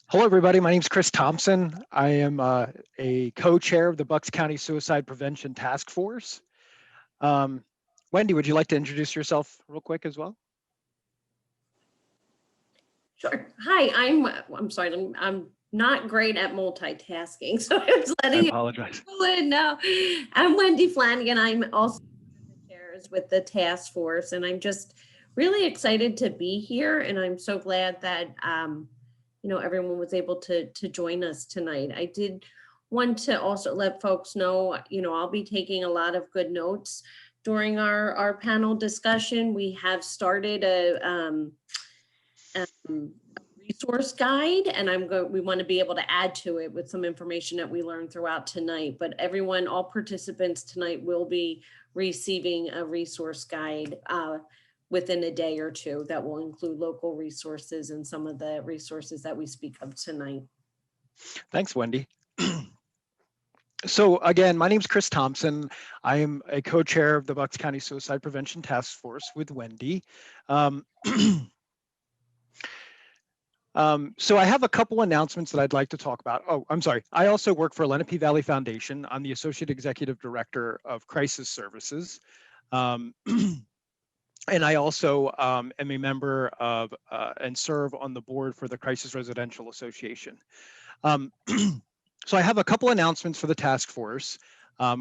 Hello, everybody. My name is Chris Thompson. I am a co-chair of the Bucks County Suicide Prevention Task Force. Um, Wendy, would you like to introduce yourself real quick as well? Sure. Hi, I'm sorry, I'm not great at multitasking, so I was I letting apologize. you know. I'm Wendy Flanagan. I'm also the chairs with the task force, and I'm just really excited to be here. And I'm so glad that everyone was able to join us tonight. I did want to also let folks know, I'll be taking a lot of good notes during our panel discussion. We have started a resource guide, and we want to be able to add to it with some information that we learned throughout tonight. But everyone, all participants tonight will be receiving a resource guide within a day or two that will include local resources and some of the resources that we speak of tonight. Thanks, Wendy. So again, my name is Chris Thompson. I am a co-chair of the Bucks County Suicide Prevention Task Force with Wendy. So I have a couple announcements that I'd like to talk about. Oh, I'm sorry. I also work for Lenape Valley Foundation. I'm the Associate Executive Director of Crisis Services. Um, and I also am a member of and serve on the board for the Crisis Residential Association. So I have a couple announcements for the task force.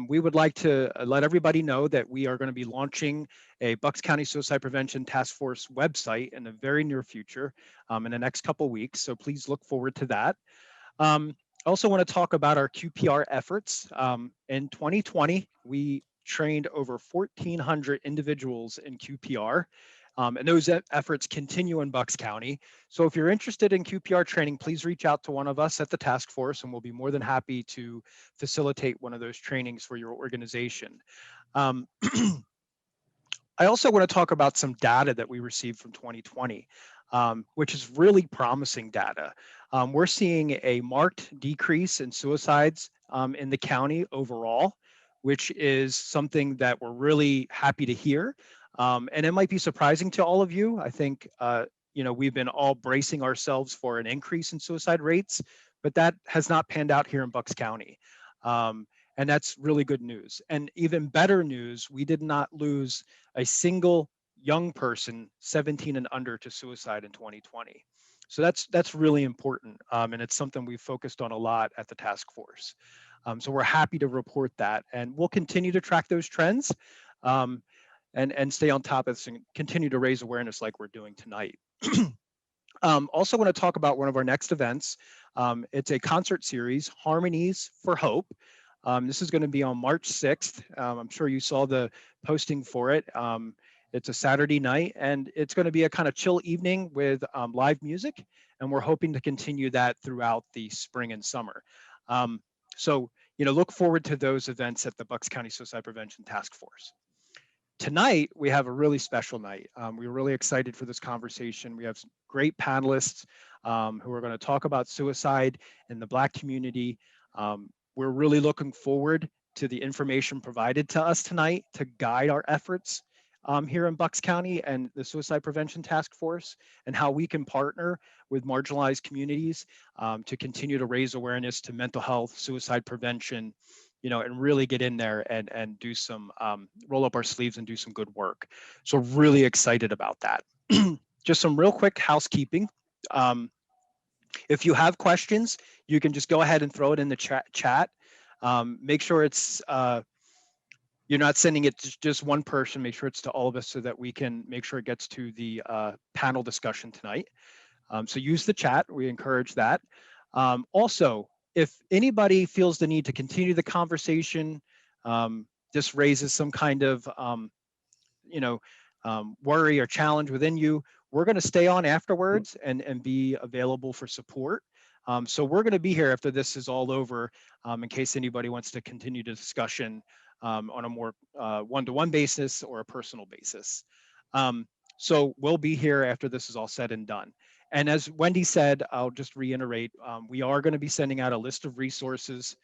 We would like to let everybody know that we are going to be launching a Bucks County Suicide Prevention Task Force website in the very near future, in the next couple weeks. So please look forward to that. I also want to talk about our Qpr efforts. In 2020, we trained over 1,400 individuals in Qpr. And those efforts continue in Bucks County. So if you're interested in Qpr training, please reach out to one of us at the task force, and we'll be more than happy to facilitate one of those trainings for your organization. Um, I also want to talk about some data that we received from 2020, which is really promising data. We're seeing a marked decrease in suicides in the county overall, which is something that we're really happy to hear. And it might be surprising to all of you. I think, we've been all bracing ourselves for an increase in suicide rates, but that has not panned out here in Bucks County. And that's really good news. And even better news, we did not lose a single young person 17 and under to suicide in 2020. So that's really important, and it's something we've focused on a lot at the task force. So we're happy to report that, and we'll continue to track those trends, and stay on top of this and continue to raise awareness like we're doing tonight. Also want to talk about one of our next events. It's a concert series, Harmonies for Hope. This is going to be on March 6th. I'm sure you saw the posting for it. It's a Saturday night, and it's going to be a kind of chill evening with live music, and we're hoping to continue that throughout the spring and summer. So, look forward to those events at the Bucks County Suicide Prevention Task Force. Tonight, we have a really special night. We're really excited for this conversation. We have some great panelists who are going to talk about suicide in the Black community. We're really looking forward to the information provided to us tonight to guide our efforts here in Bucks County and the Suicide Prevention Task Force, and how we can partner with marginalized communities to continue to raise awareness to mental health, suicide prevention, and really get in there and do some, roll up our sleeves and do some good work. So really excited about that. Just some real quick housekeeping. If you have questions, you can just go ahead and throw it in the chat. Make sure it's, you're not sending it to just one person, make sure it's to all of us so that we can make sure it gets to the panel discussion tonight. So use the chat, we encourage that. Also, if anybody feels the need to continue the conversation, this raises some kind of, worry or challenge within you, we're going to stay on afterwards and be available for support. So we're going to be here after this is all over, in case anybody wants to continue the discussion on a more one-to-one basis or a personal basis. So we'll be here after this is all said and done. And as Wendy said, I'll just reiterate, we are going to be sending out a list of resources,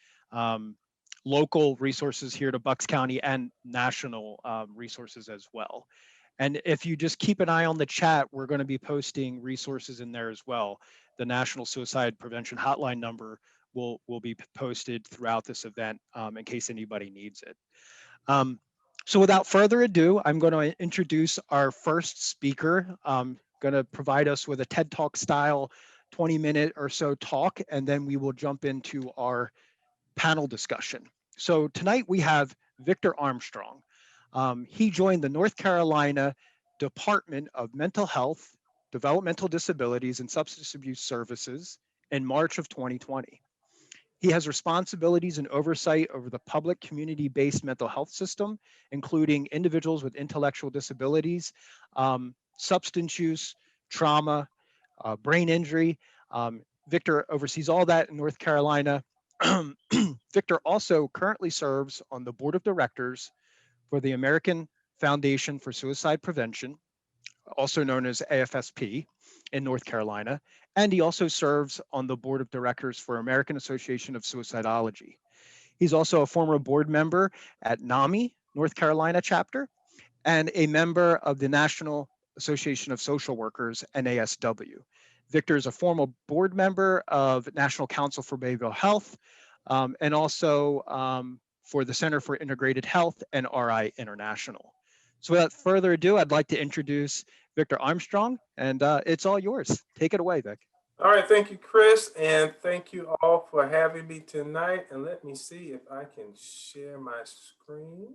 local resources here to Bucks County and national resources as well. And if you just keep an eye on the chat, we're going to be posting resources in there as well. The National Suicide Prevention Hotline number will be posted throughout this event in case anybody needs it. So without further ado, I'm going to introduce our first speaker. Going to provide us with a TED Talk style 20-minute or so talk, and then we will jump into our panel discussion. So tonight we have Victor Armstrong. He joined the North Carolina Department of Mental Health, Developmental Disabilities, and Substance Abuse Services in March of 2020. He has responsibilities and oversight over the public community-based mental health system, including individuals with intellectual disabilities, substance use, trauma, brain injury. Victor oversees all that in North Carolina. Victor also currently serves on the board of directors for the American Foundation for Suicide Prevention, also known as AFSP, in North Carolina, and he also serves on the board of directors for American Association of Suicidology. He's also a former board member at NAMI, North Carolina chapter, and a member of the National Association of Social Workers, NASW. Victor is a former board member of National Council for Behavioral Health, and also for the Center for Integrated Health and RI International. So without further ado, I'd like to introduce Victor Armstrong, and it's all yours. Take it away, Vic. All right, thank you, Chris, and thank you all for having me tonight. And let me see if I can share my screen.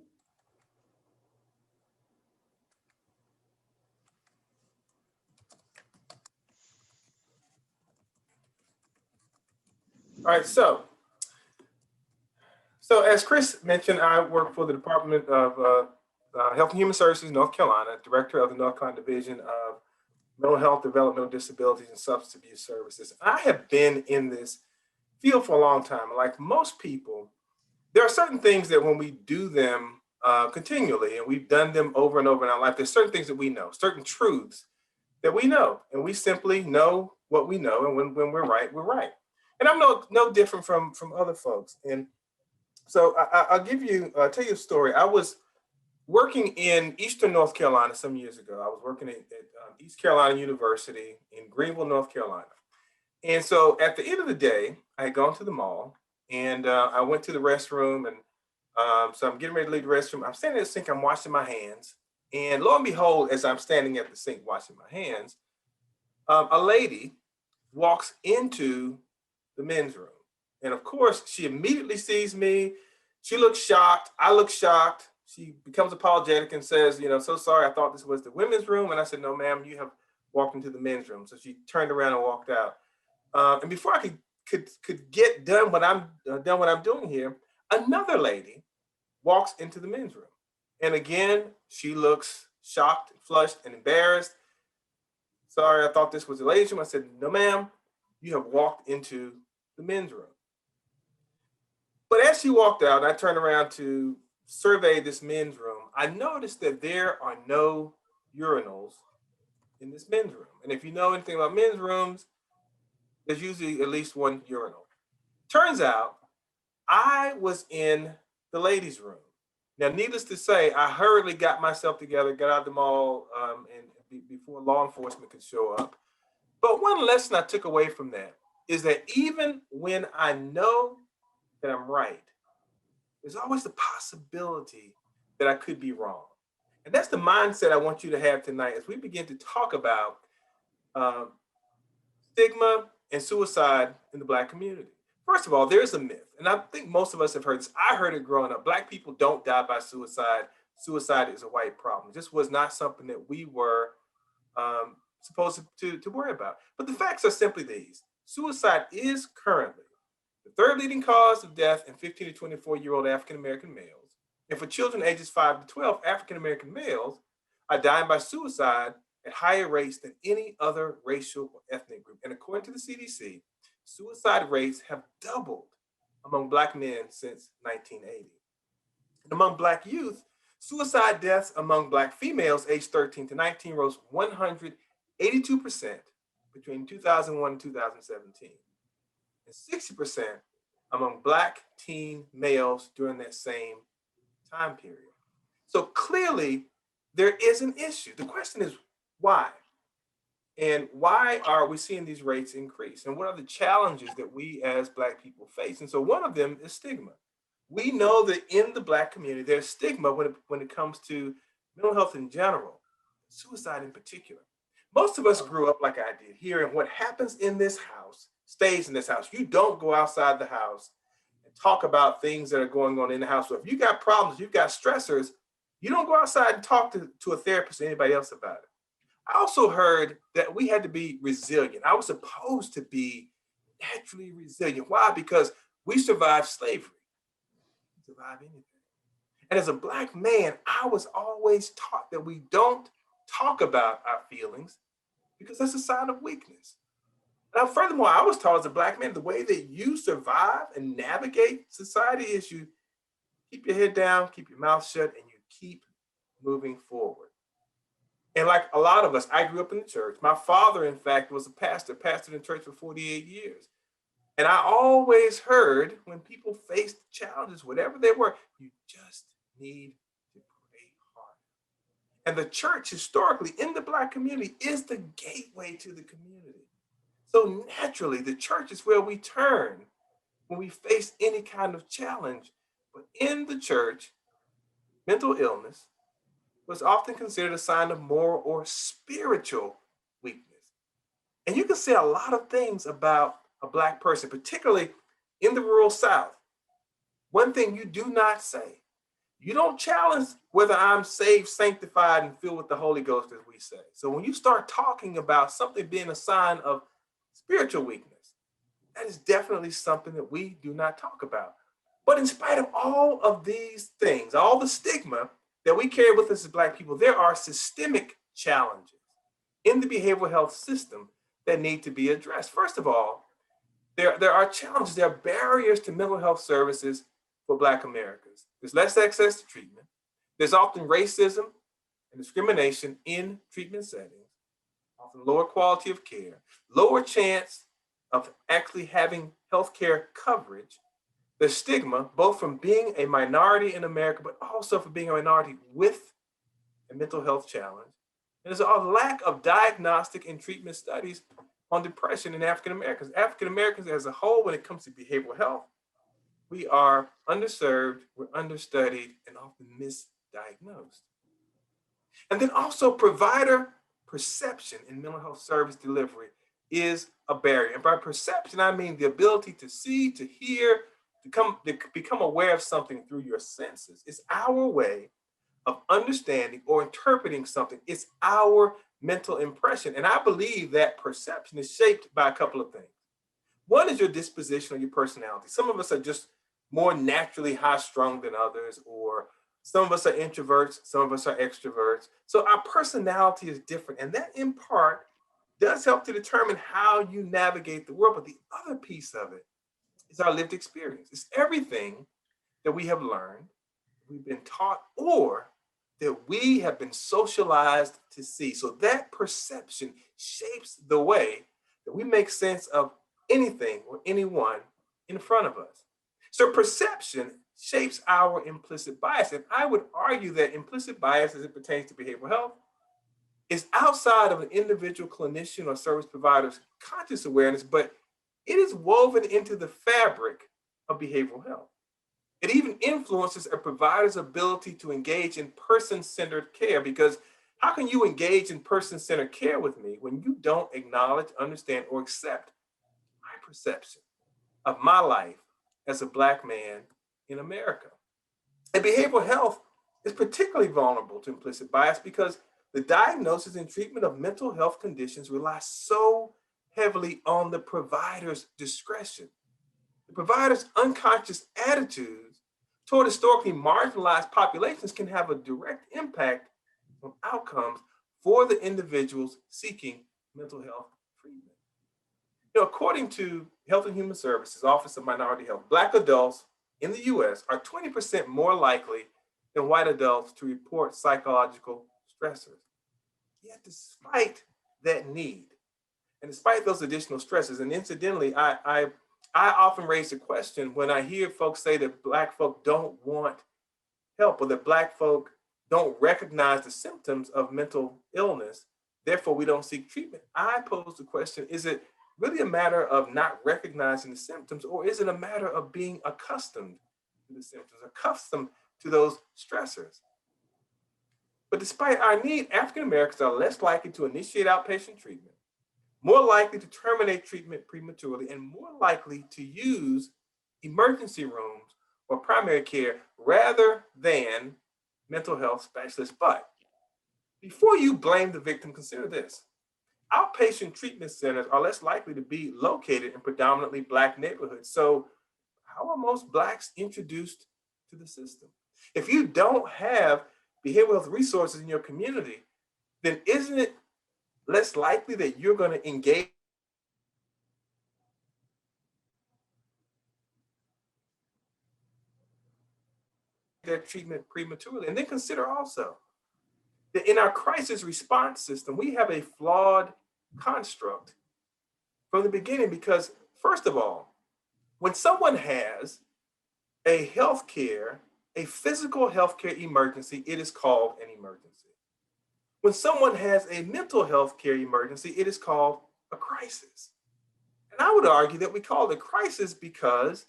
All right, so as Chris mentioned, I work for the Department of Health and Human Services, North Carolina, director of the North Carolina Division of Mental Health, Developmental Disabilities, and Substance Abuse Services. I have been in this field for a long time. Like most people, there are certain things that when we do them continually, and we've done them over and over in our life, there's certain things that we know, certain truths that we know, and we simply know what we know, and when we're right, we're right. And I'm no different from other folks. And so I'll tell you a story. I was working in Eastern North Carolina some years ago. I was working at East Carolina University in Greenville, North Carolina. And so at the end of the day, I had gone to the mall, and I went to the restroom, and so I'm getting ready to leave the restroom. I'm standing at the sink, I'm washing my hands. And lo and behold, as I'm standing at the sink washing my hands, a lady walks into the men's room. And of course, she immediately sees me. She looks shocked. I look shocked. She becomes apologetic and says, so sorry, I thought this was the women's room. And I said, no, ma'am, you have walked into the men's room. So she turned around and walked out. And before I could get done what I'm doing here, another lady walks into the men's room. And again, she looks shocked, flushed, and embarrassed. Sorry, I thought this was the ladies' room. I said, no, ma'am, you have walked into the men's room. But as she walked out, I turned around to survey this men's room. I noticed that there are no urinals in this men's room. And if you know anything about men's rooms, there's usually at least one urinal. Turns out I was in the ladies' room. Now, needless to say, I hurriedly got myself together, got out of the mall, and before law enforcement could show up. But one lesson I took away from that is that even when I know that I'm right, there's always the possibility that I could be wrong. And that's the mindset I want you to have tonight as we begin to talk about stigma and suicide in the Black community. First of all, there's a myth, and I think most of us have heard this. I heard it growing up. Black people don't die by suicide. Suicide is a white problem. This was not something that we were supposed to worry about. But the facts are simply these. Suicide is currently the third leading cause of death in 15 to 24-year-old African-American males. And for children ages 5 to 12, African-American males are dying by suicide at higher rates than any other racial or ethnic group. And according to the CDC, suicide rates have doubled among Black men since 1980. And among Black youth, suicide deaths among Black females aged 13 to 19 rose 182% between 2001 and 2017, and 60% among Black teen males during that same time period. So clearly, there is an issue. The question is why? And why are we seeing these rates increase? And what are the challenges that we as Black people face? And so one of them is stigma. We know that in the Black community, there's stigma when it comes to mental health in general, suicide in particular. Most of us grew up like I did, hearing what happens in this house stays in this house. You don't go outside the house and talk about things that are going on in the house. So if you got problems, you've got stressors, you don't go outside and talk to a therapist or anybody else about it. I also heard that we had to be resilient. I was supposed to be naturally resilient. Why? Because we survived slavery. We survived anything. And as a Black man, I was always taught that we don't talk about our feelings because that's a sign of weakness. Now, furthermore, I was taught as a Black man, the way that you survive and navigate society is you keep your head down, keep your mouth shut, and you keep moving forward. And like a lot of us, I grew up in the church. My father, in fact, was a pastor, pastored in church for 48 years. And I always heard when people faced challenges, whatever they were, you just need to pray hard. And the church historically in the Black community is the gateway to the community. So naturally, the church is where we turn when we face any kind of challenge. But in the church, mental illness was often considered a sign of moral or spiritual weakness. And you can say a lot of things about a Black person, particularly in the rural South. One thing you do not say, you don't challenge whether I'm saved, sanctified, and filled with the Holy Ghost, as we say. So when you start talking about something being a sign of spiritual weakness, that is definitely something that we do not talk about. But in spite of all of these things, all the stigma that we carry with us as Black people, there are systemic challenges in the behavioral health system that need to be addressed. First of all, there are challenges, there are barriers to mental health services for Black Americans. There's less access to treatment. There's often racism and discrimination in treatment settings, often lower quality of care, lower chance of actually having healthcare coverage. The stigma, both from being a minority in America, but also for being a minority with a mental health challenge. And there's a lack of diagnostic and treatment studies on depression in African Americans. African Americans as a whole, when it comes to behavioral health, we are underserved, we're understudied, and often misdiagnosed. And then also provider perception in mental health service delivery is a barrier. And by perception, I mean the ability to see, to hear, to become aware of something through your senses. It's our way of understanding or interpreting something. It's our mental impression. And I believe that perception is shaped by a couple of things. One is your disposition or your personality. Some of us are just more naturally high-strung than others, or some of us are introverts, some of us are extroverts. So our personality is different. And that in part does help to determine how you navigate the world. But the other piece of it is our lived experience. It's everything that we have learned, we've been taught, or that we have been socialized to see. So that perception shapes the way that we make sense of anything or anyone in front of us. So perception shapes our implicit bias. And I would argue that implicit bias, as it pertains to behavioral health, is outside of an individual clinician or service provider's conscious awareness, but it is woven into the fabric of behavioral health. It even influences a provider's ability to engage in person-centered care, because how can you engage in person-centered care with me when you don't acknowledge, understand, or accept my perception of my life as a Black man in America? And behavioral health is particularly vulnerable to implicit bias because the diagnosis and treatment of mental health conditions rely so heavily on the provider's discretion. The provider's unconscious attitudes toward historically marginalized populations can have a direct impact on outcomes for the individuals seeking mental health treatment. According to Health and Human Services Office of Minority Health, Black adults in the US are 20% more likely than white adults to report psychological stressors. Yet despite that need, and despite those additional stresses, and incidentally, I often raise the question when I hear folks say that Black folk don't want help, or that Black folk don't recognize the symptoms of mental illness, therefore we don't seek treatment. I pose the question, is it really a matter of not recognizing the symptoms, or is it a matter of being accustomed to the symptoms, accustomed to those stressors? But despite our need, African Americans are less likely to initiate outpatient treatment, more likely to terminate treatment prematurely, and more likely to use emergency rooms or primary care rather than mental health specialists. But before you blame the victim, consider this. Outpatient treatment centers are less likely to be located in predominantly Black neighborhoods. So, how are most Blacks introduced to the system? If you don't have behavioral health resources in your community, then isn't it less likely that you're going to engage their treatment prematurely? And then consider also that in our crisis response system, we have a flawed construct from the beginning because, first of all, when someone has a healthcare, a physical healthcare emergency, it is called an emergency. When someone has a mental health care emergency, it is called a crisis. And I would argue that we call it a crisis because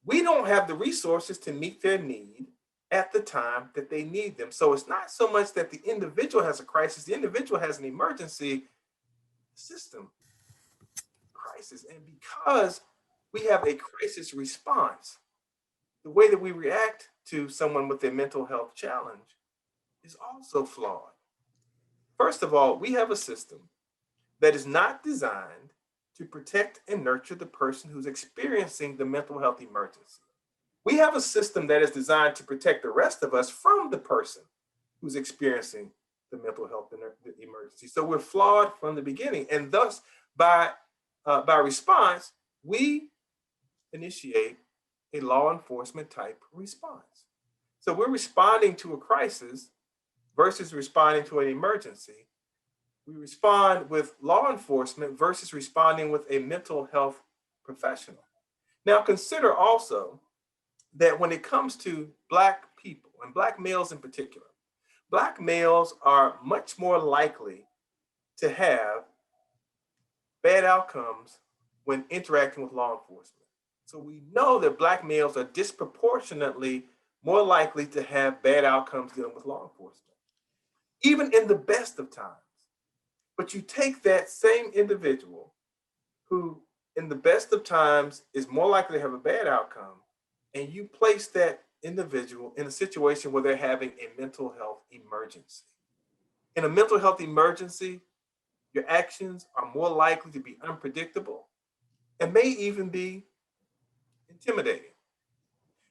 we don't have the resources to meet their need at the time that they need them. So it's not so much that the individual has a crisis, the individual has an emergency system crisis. And because we have a crisis response, the way that we react to someone with a mental health challenge is also flawed. First of all, we have a system that is not designed to protect and nurture the person who's experiencing the mental health emergency. We have a system that is designed to protect the rest of us from the person who's experiencing the mental health emergency. So we're flawed from the beginning, and thus by response, we initiate a law enforcement type response. So we're responding to a crisis versus responding to an emergency. We respond with law enforcement versus responding with a mental health professional. Now, consider also that when it comes to Black people, and Black males in particular, Black males are much more likely to have bad outcomes when interacting with law enforcement. So we know that Black males are disproportionately more likely to have bad outcomes dealing with law enforcement, even in the best of times. But you take that same individual who, in the best of times, is more likely to have a bad outcome, and you place that individual in a situation where they're having a mental health emergency. In a mental health emergency, your actions are more likely to be unpredictable and may even be intimidating.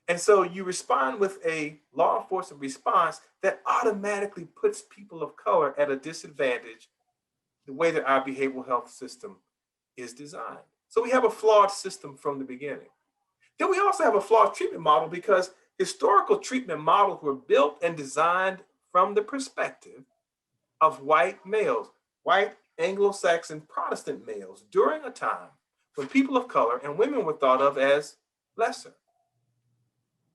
And so you respond with a law enforcement response that automatically puts people of color at a disadvantage the way that our behavioral health system is designed. So we have a flawed system from the beginning. Then we also have a flawed treatment model because historical treatment models were built and designed from the perspective of white males, white Anglo-Saxon Protestant males, during a time when people of color and women were thought of as lesser.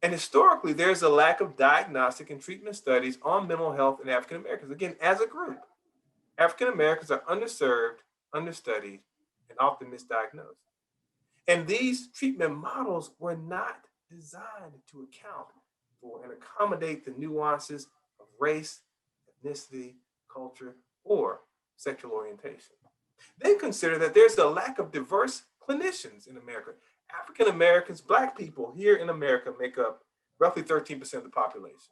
And historically, there's a lack of diagnostic and treatment studies on mental health in African Americans. Again, as a group, African Americans are underserved, understudied, and often misdiagnosed. And these treatment models were not designed to account for and accommodate the nuances of race, ethnicity, culture, or sexual orientation. Then consider that there's a lack of diverse clinicians in America. African Americans, Black people here in America make up roughly 13% of the population.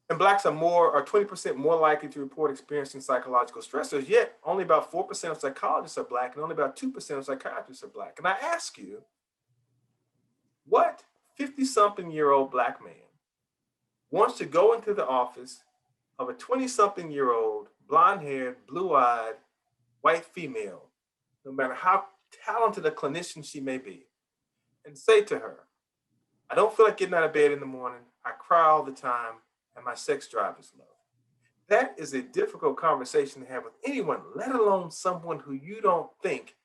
And Blacks are 20% more likely to report experiencing psychological stressors, yet only about 4% of psychologists are Black and only about 2% of psychiatrists are Black. And I ask you, what 50-something-year-old Black man wants to go into the office of a 20-something-year-old, blonde-haired, blue-eyed, white female, no matter how talented a clinician she may be, and say to her, I don't feel like getting out of bed in the morning, I cry all the time, and my sex drive is low. That is a difficult conversation to have with anyone, let alone someone who you don't think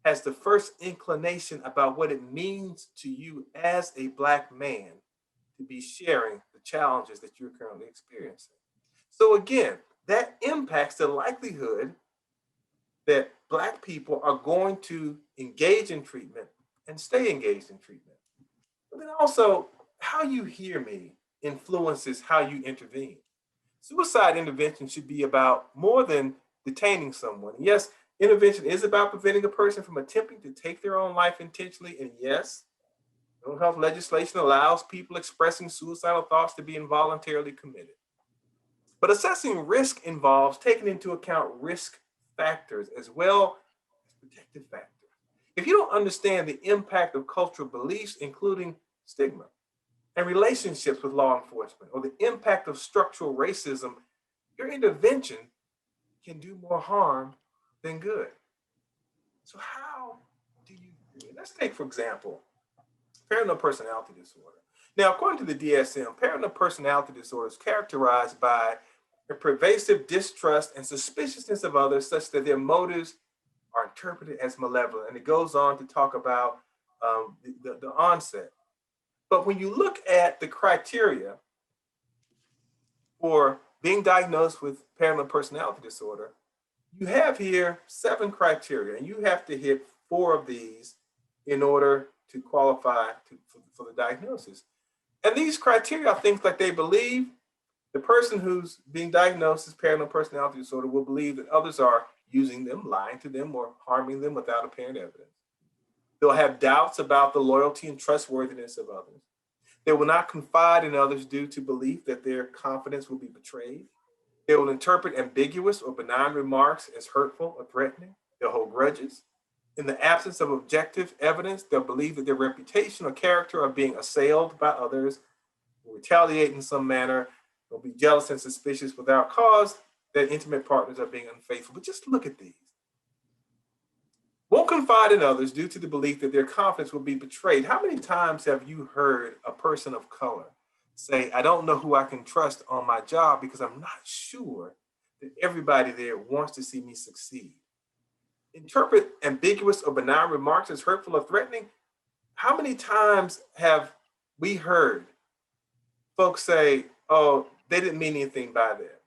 has the first inclination about what it means to you as a Black man to be sharing the challenges that you're currently experiencing. So again, that impacts the likelihood that Black people are going to engage in treatment and stay engaged in treatment. But then also, how you hear me influences how you intervene. Suicide intervention should be about more than detaining someone. Yes, intervention is about preventing a person from attempting to take their own life intentionally. And yes, mental health legislation allows people expressing suicidal thoughts to be involuntarily committed. But assessing risk involves taking into account risk factors as well as protective factors. If you don't understand the impact of cultural beliefs, including stigma and relationships with law enforcement, or the impact of structural racism, your intervention can do more harm than good. So how do you do it? Let's take, for example, paranoid personality disorder. Now, according to the DSM, paranoid personality disorder is characterized by a pervasive distrust and suspiciousness of others such that their motives are interpreted as malevolent. And it goes on to talk about the onset. But when you look at the criteria for being diagnosed with paranoid personality disorder, you have here 7 criteria, and you have to hit 4 of these in order to qualify for the diagnosis. And these criteria are things like they believe the person who's being diagnosed as paranoid personality disorder will believe that others are using them, lying to them, or harming them without apparent evidence. They'll have doubts about the loyalty and trustworthiness of others. They will not confide in others due to belief that their confidence will be betrayed. They will interpret ambiguous or benign remarks as hurtful or threatening. They'll hold grudges. In the absence of objective evidence, they'll believe that their reputation or character are being assailed by others, will retaliate in some manner, they'll be jealous and suspicious without cause, that intimate partners are being unfaithful. But just look at these. Won't confide in others due to the belief that their confidence will be betrayed. How many times have you heard a person of color say, I don't know who I can trust on my job because I'm not sure that everybody there wants to see me succeed? Interpret ambiguous or benign remarks as hurtful or threatening. How many times have we heard folks say, oh, they didn't mean anything by that?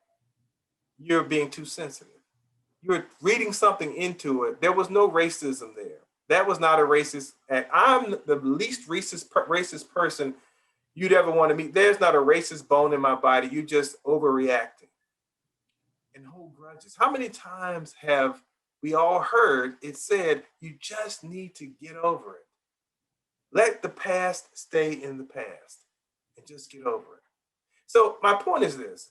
You're being too sensitive. You're reading something into it. There was no racism there. That was not a racist act. I'm the least racist person you'd ever want to meet. There's not a racist bone in my body. You're just overreacting. And hold grudges. How many times have we all heard it said, you just need to get over it. Let the past stay in the past and just get over it. So my point is this.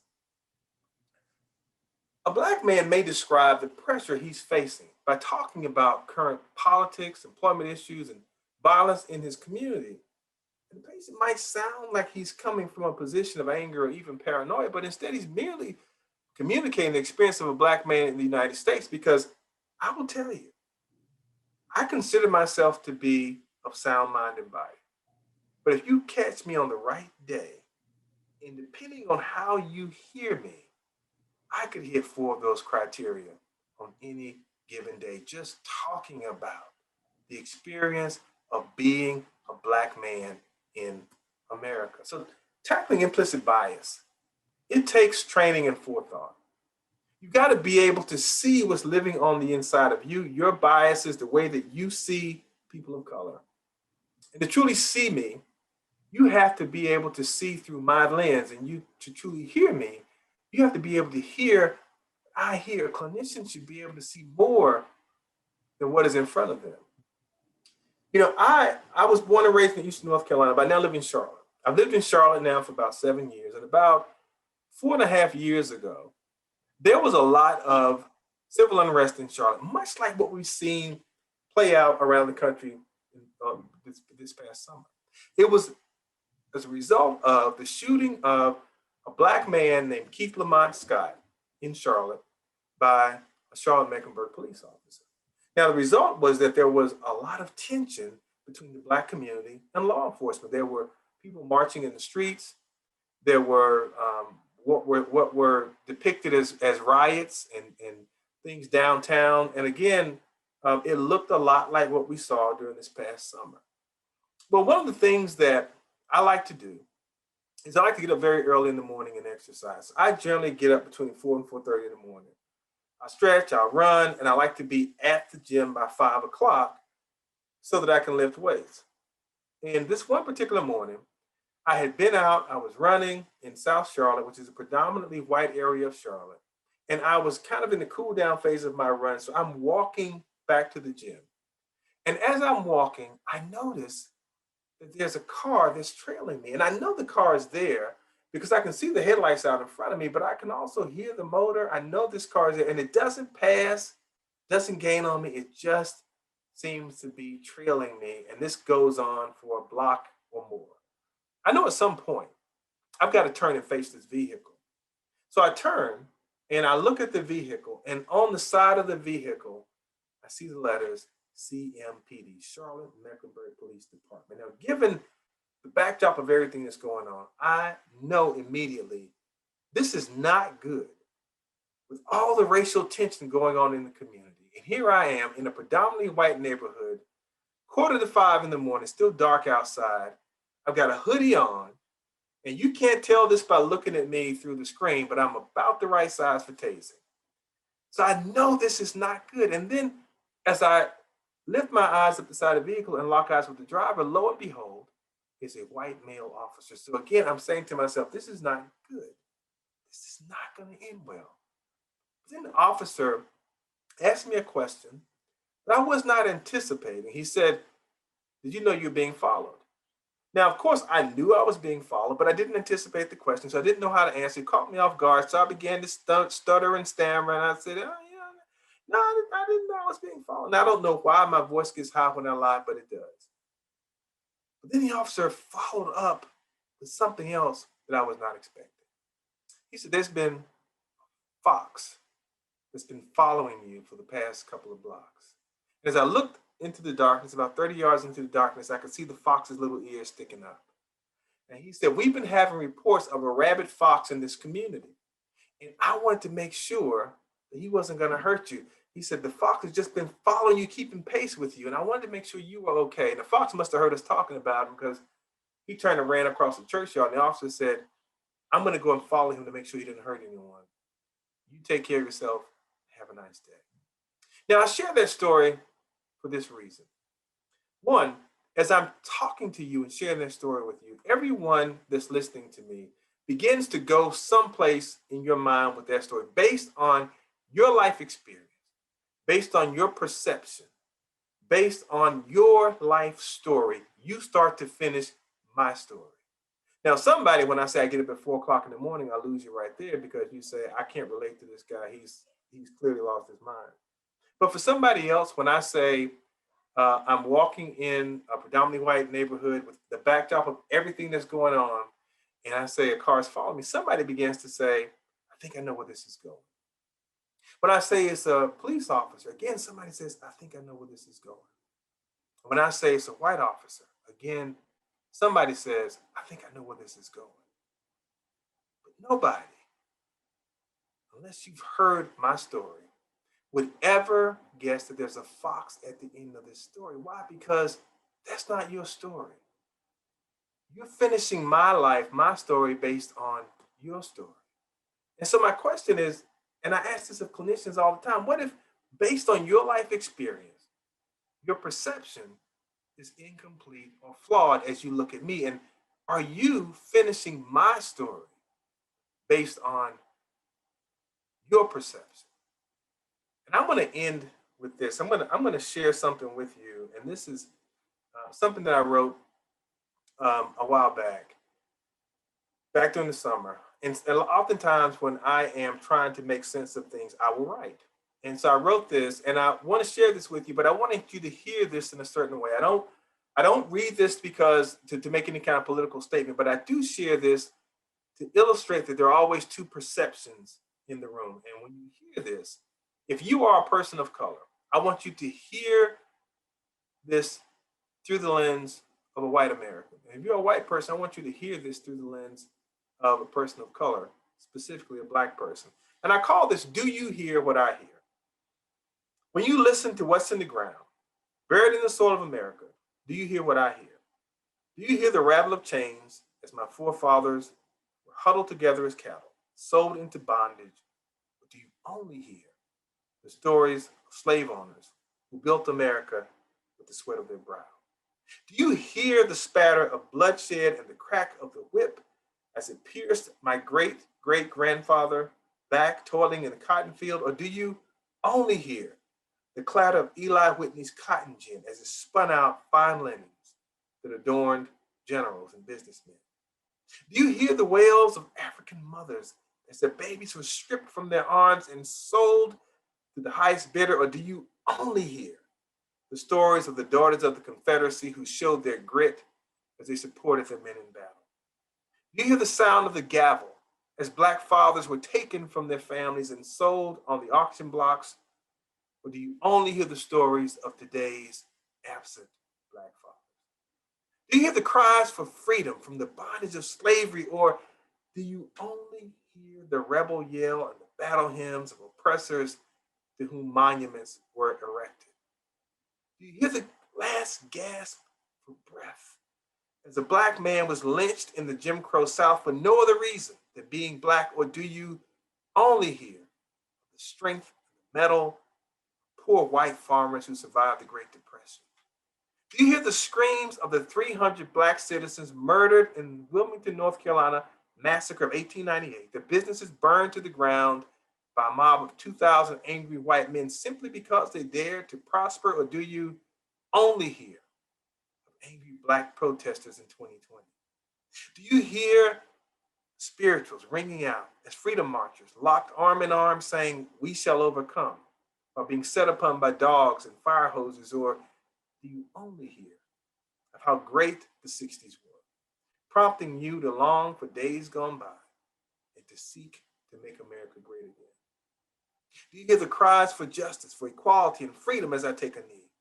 A Black man may describe the pressure he's facing by talking about current politics, employment issues, and violence in his community. And it might sound like he's coming from a position of anger or even paranoia, but instead he's merely communicating the experience of a Black man in the United States. Because I will tell you, I consider myself to be of sound mind and body. But if you catch me on the right day, and depending on how you hear me, I could hit 4 of those criteria on any given day, just talking about the experience of being a Black man in America. So tackling implicit bias, it takes training and forethought. You got to be able to see what's living on the inside of you, your biases, the way that you see people of color. And to truly see me, you have to be able to see through my lens, and you to truly hear me, you have to be able to hear. I hear clinicians should be able to see more than what is in front of them. You know, I was born and raised in Eastern North Carolina, but I now live in Charlotte. I've lived in Charlotte now for about 7 years, and about 4.5 years ago, there was a lot of civil unrest in Charlotte, much like what we've seen play out around the country this past summer. It was as a result of the shooting of a Black man named Keith Lamont Scott in Charlotte by a Charlotte-Mecklenburg police officer. Now, the result was that there was a lot of tension between the Black community and law enforcement. There were people marching in the streets. There were what were depicted as riots and things downtown. And again, it looked a lot like what we saw during this past summer. But one of the things that I like to do is I like to get up very early in the morning and exercise. I generally get up between 4 and 4:30 in the morning. I stretch, I run, and I like to be at the gym by 5 o'clock so that I can lift weights. And this one particular morning, I had been out, I was running in South Charlotte, which is a predominantly white area of Charlotte. And I was kind of in the cool down phase of my run. So I'm walking back to the gym. And as I'm walking, I notice that there's a car that's trailing me. And I know the car is there because I can see the headlights out in front of me, but I can also hear the motor. I know this car is there and it doesn't pass, doesn't gain on me. It just seems to be trailing me. And this goes on for a block or more. I know at some point I've got to turn and face this vehicle. So I turn and I look at the vehicle, and on the side of the vehicle, I see the letters CMPD, Charlotte Mecklenburg Police Department. Now, given the backdrop of everything that's going on, I know immediately this is not good with all the racial tension going on in the community. And here I am in a predominantly white neighborhood, 4:45 in the morning, still dark outside. I've got a hoodie on, and you can't tell this by looking at me through the screen, but I'm about the right size for tasing. So I know this is not good. And then as I lift my eyes up the side of the vehicle and lock eyes with the driver, lo and behold, it's a white male officer. So again, I'm saying to myself, this is not good. This is not going to end well. But then the officer asked me a question that I was not anticipating. He said, "Did you know you're being followed?" Now, of course, I knew I was being followed, but I didn't anticipate the question, so I didn't know how to answer. It caught me off guard, so I began to stutter and stammer, and I said, "Oh, yeah, no, I didn't know I was being followed." Now, I don't know why my voice gets high when I lie, but it does. But then the officer followed up with something else that I was not expecting. He said, "There's been a fox that's been following you for the past couple of blocks." As I looked into the darkness, about 30 yards into the darkness, I could see the fox's little ears sticking up. And he said, "We've been having reports of a rabid fox in this community. And I wanted to make sure that he wasn't going to hurt you." He said, "The fox has just been following you, keeping pace with you. And I wanted to make sure you were okay." And the fox must have heard us talking about him because he turned and ran across the churchyard. And the officer said, "I'm going to go and follow him to make sure he didn't hurt anyone. You take care of yourself. Have a nice day." Now, I share that story for this reason. One, as I'm talking to you and sharing that story with you, everyone that's listening to me begins to go someplace in your mind with that story based on your life experience, based on your perception, based on your life story. You start to finish my story. Now, somebody, when I say I get up at 4 o'clock in the morning, I lose you right there because you say, "I can't relate to this guy. He's clearly lost his mind." But for somebody else, when I say I'm walking in a predominantly white neighborhood with the backdrop of everything that's going on, and I say a car is following me, somebody begins to say, "I think I know where this is going." When I say it's a police officer, again, somebody says, "I think I know where this is going." When I say it's a white officer, again, somebody says, "I think I know where this is going." But nobody, unless you've heard my story, would ever guess that there's a fox at the end of this story. Why? Because that's not your story. You're finishing my life, my story, based on your story. And so my question is, and I ask this of clinicians all the time, what if based on your life experience, your perception is incomplete or flawed as you look at me? And are you finishing my story based on your perception? And I'm going to end with this. I'm going to share something with you, and this is something that I wrote a while back during the summer. And oftentimes, when I am trying to make sense of things, I will write. And so I wrote this, and I want to share this with you, but I wanted you to hear this in a certain way. I don't read this because to make any kind of political statement, but I do share this to illustrate that there are always two perceptions in the room. And when you hear this, if you are a person of color, I want you to hear this through the lens of a white American. And if you're a white person, I want you to hear this through the lens of a person of color, specifically a Black person. And I call this, "Do you hear what I hear?" When you listen to what's in the ground, buried in the soil of America, do you hear what I hear? Do you hear the rattle of chains as my forefathers were huddled together as cattle, sold into bondage? Or do you only hear the stories of slave owners who built America with the sweat of their brow? Do you hear the spatter of bloodshed and the crack of the whip as it pierced my great-great-grandfather back toiling in the cotton field? Or do you only hear the clatter of Eli Whitney's cotton gin as it spun out fine linens that adorned generals and businessmen? Do you hear the wails of African mothers as their babies were stripped from their arms and sold to the highest bidder? Or do you only hear the stories of the daughters of the Confederacy who showed their grit as they supported their men in battle? Do you hear the sound of the gavel as Black fathers were taken from their families and sold on the auction blocks? Or do you only hear the stories of today's absent Black fathers? Do you hear the cries for freedom from the bondage of slavery? Or do you only hear the rebel yell and the battle hymns of oppressors to whom monuments were erected? Do you hear the last gasp for breath as a Black man was lynched in the Jim Crow South for no other reason than being Black? Or do you only hear the strength and the mettle of poor white farmers who survived the Great Depression? Do you hear the screams of the 300 Black citizens murdered in Wilmington, North Carolina massacre of 1898? Their businesses burned to the ground by a mob of 2,000 angry white men simply because they dared to prosper? Or do you only hear of angry Black protesters in 2020? Do you hear spirituals ringing out as freedom marchers locked arm in arm saying, "We shall overcome," while being set upon by dogs and fire hoses? Or do you only hear of how great the 60s were, prompting you to long for days gone by and to seek to make America great again? Do you hear the cries for justice, for equality, and freedom as I take a knee?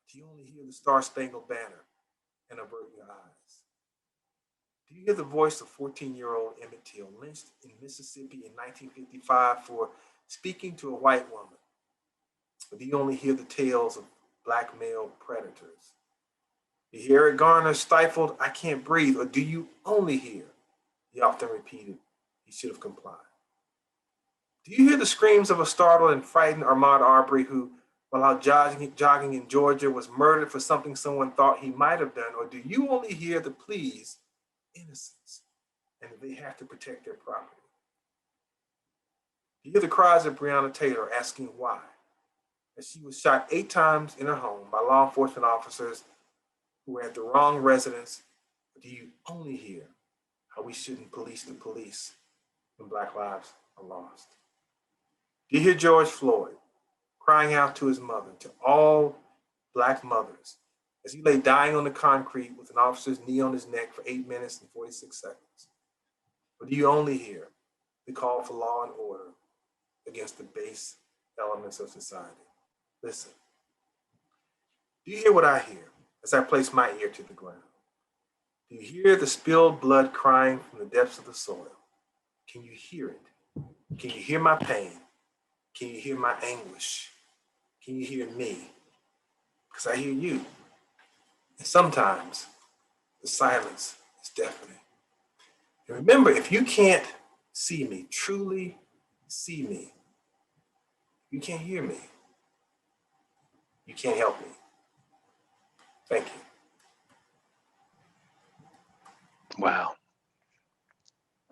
Do you only hear the Star-Spangled Banner and avert your eyes? Do you hear the voice of 14-year-old Emmett Till, lynched in Mississippi in 1955 for speaking to a white woman? Or do you only hear the tales of Black male predators? Do you hear Eric Garner's stifled, "I can't breathe"? Or do you only hear the often repeated, "He should have complied"? Do you hear the screams of a startled and frightened Ahmaud Arbery who, while out jogging in Georgia, was murdered for something someone thought he might have done? Or do you only hear the pleas of innocence and that they have to protect their property? Do you hear the cries of Breonna Taylor asking why, as she was shot 8 times in her home by law enforcement officers who were at the wrong residence? Or do you only hear how we shouldn't police the police when Black lives are lost? Do you hear George Floyd crying out to his mother, to all Black mothers, as he lay dying on the concrete with an officer's knee on his neck for 8 minutes and 46 seconds? Or do you only hear the call for law and order against the base elements of society? Listen. Do you hear what I hear as I place my ear to the ground? Do you hear the spilled blood crying from the depths of the soil? Can you hear it? Can you hear my pain? Can you hear my anguish? Can you hear me? Because I hear you. And sometimes the silence is deafening. And remember, if you can't see me, truly see me, you can't hear me. You can't help me. Thank you. Wow.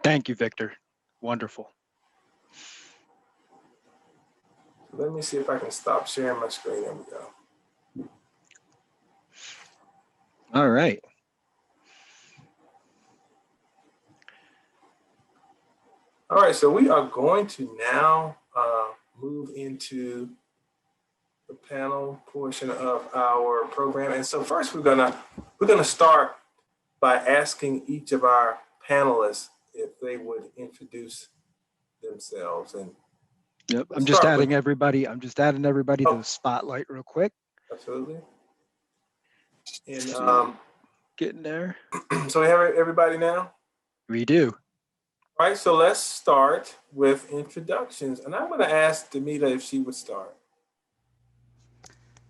Thank you, Victor. Wonderful. Let me see if I can stop sharing my screen. There we go. All right. All right, so we are going to now move into the panel portion of our program. And so first we're gonna start by asking each of our panelists if they would introduce themselves. And yep, I'm just adding everybody to the spotlight real quick. Absolutely. And getting there. So we have everybody now? We do. All right, so let's start with introductions. And I'm going to ask Dimita if she would start.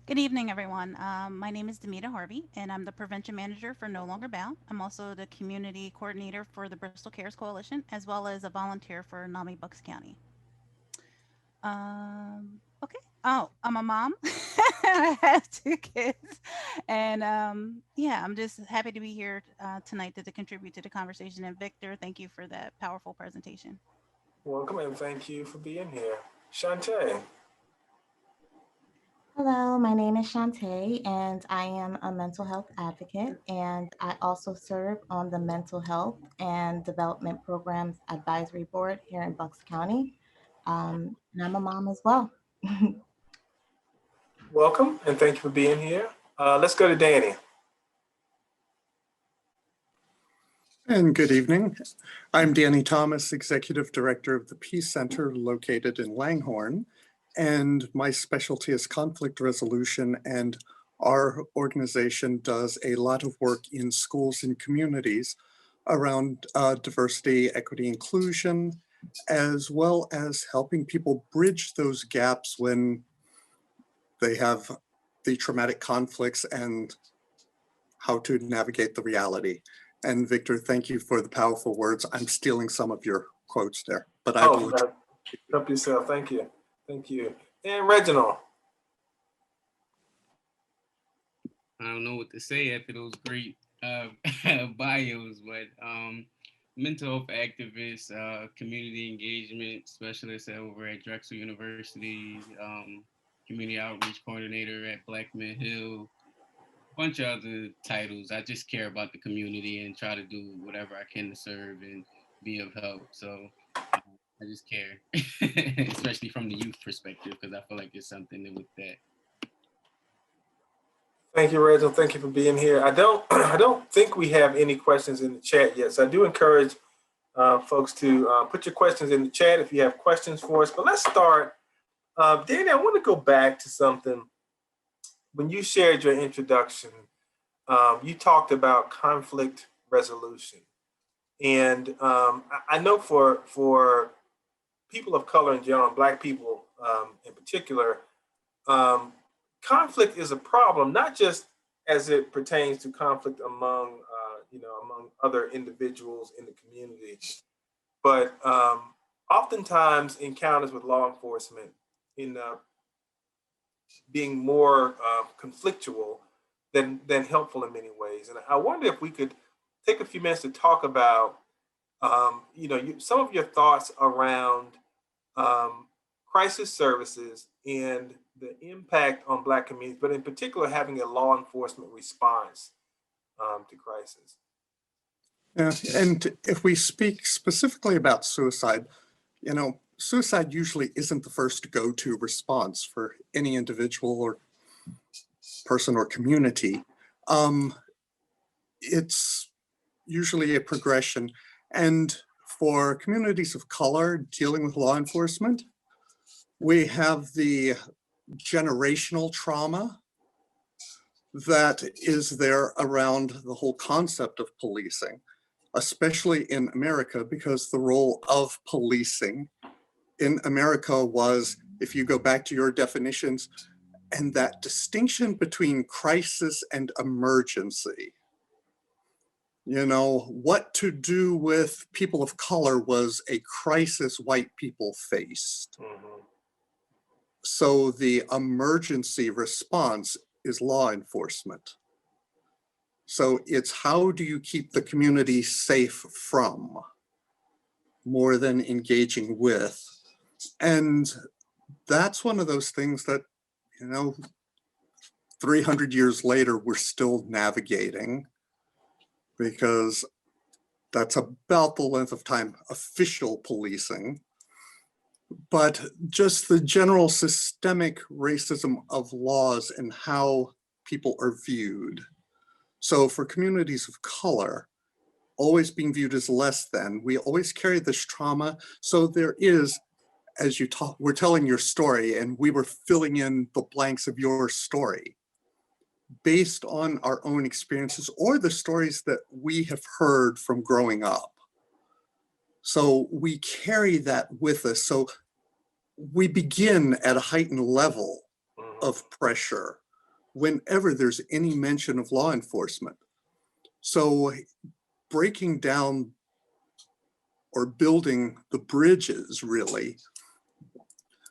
Good evening, everyone. My name is Dimita Harvey, and I'm the Prevention Manager for No Longer Bound. I'm also the Community Coordinator for the Bristol Cares Coalition, as well as a volunteer for NAMI Bucks County. Okay. Oh, I'm a mom. I have two kids. And yeah, I'm just happy to be here tonight to contribute to the conversation. And Victor, thank you for that powerful presentation. Welcome and thank you for being here. Shantae. Hello, my name is Shantae, and I am a mental health advocate, and I also serve on the Mental Health and Development Programs Advisory Board here in Bucks County. And I'm a mom as well. Welcome and thank you for being here. Let's go to Danny. And good evening. I'm Danny Thomas, Executive Director of the Peace Center located in Langhorne, and my specialty is conflict resolution, and our organization does a lot of work in schools and communities around diversity, equity, inclusion, as well as helping people bridge those gaps when they have the traumatic conflicts and how to navigate the reality. And Victor, thank you for the powerful words. I'm stealing some of your quotes there, but I will. Help yourself. Thank you. Thank you. And Reginald. I don't know what to say after those great bios, but mental health activist, community engagement specialist over at Drexel University, community outreach coordinator at Blackman Hill, bunch of other titles. I just care about the community and try to do whatever I can to serve and be of help. So I just care, especially from the youth perspective, because I feel like there's something with that. Thank you, Reginald. Thank you for being here. I don't think we have any questions in the chat yet, so I do encourage folks to put your questions in the chat if you have questions for us. But let's start. Danny, I want to go back to something. When you shared your introduction, you talked about conflict resolution. And I know for people of color in general, Black people in particular, conflict is a problem, not just as it pertains to conflict among among other individuals in the community, but oftentimes encounters with law enforcement end up being more conflictual than helpful in many ways. And I wonder if we could take a few minutes to talk about some of your thoughts around crisis services and the impact on Black communities, but in particular having a law enforcement response to crisis. Yeah, and if we speak specifically about suicide, suicide usually isn't the first go-to response for any individual or person or community. It's usually a progression. And for communities of color dealing with law enforcement, we have the generational trauma that is there around the whole concept of policing, especially in America, because the role of policing in America was, if you go back to your definitions, and that distinction between crisis and emergency. What to do with people of color was a crisis white people faced. Mm-hmm. So the emergency response is law enforcement. So it's how do you keep the community safe from, more than engaging with. And that's one of those things that, 300 years later, we're still navigating, because that's about the length of time official policing. But just the general systemic racism of laws and how people are viewed. So for communities of color, always being viewed as less than, we always carry this trauma. So there is, as you talk, we're telling your story and we were filling in the blanks of your story based on our own experiences or the stories that we have heard from growing up. So we carry that with us. So we begin at a heightened level of pressure whenever there's any mention of law enforcement. So breaking down or building the bridges really,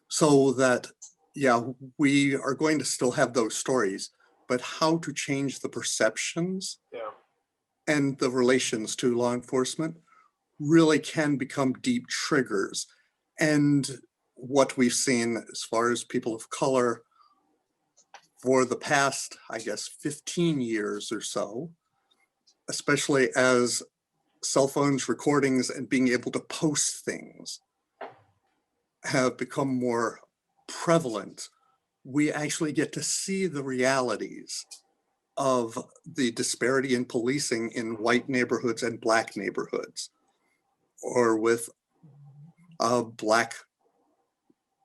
so that, yeah, we are going to still have those stories, but how to change the perceptions and the relations to law enforcement really can become deep triggers. And what we've seen as far as people of color for the past, I guess, 15 years or so, especially as cell phones, recordings, and being able to post things have become more prevalent, we actually get to see the realities of the disparity in policing in white neighborhoods and Black neighborhoods, or with Black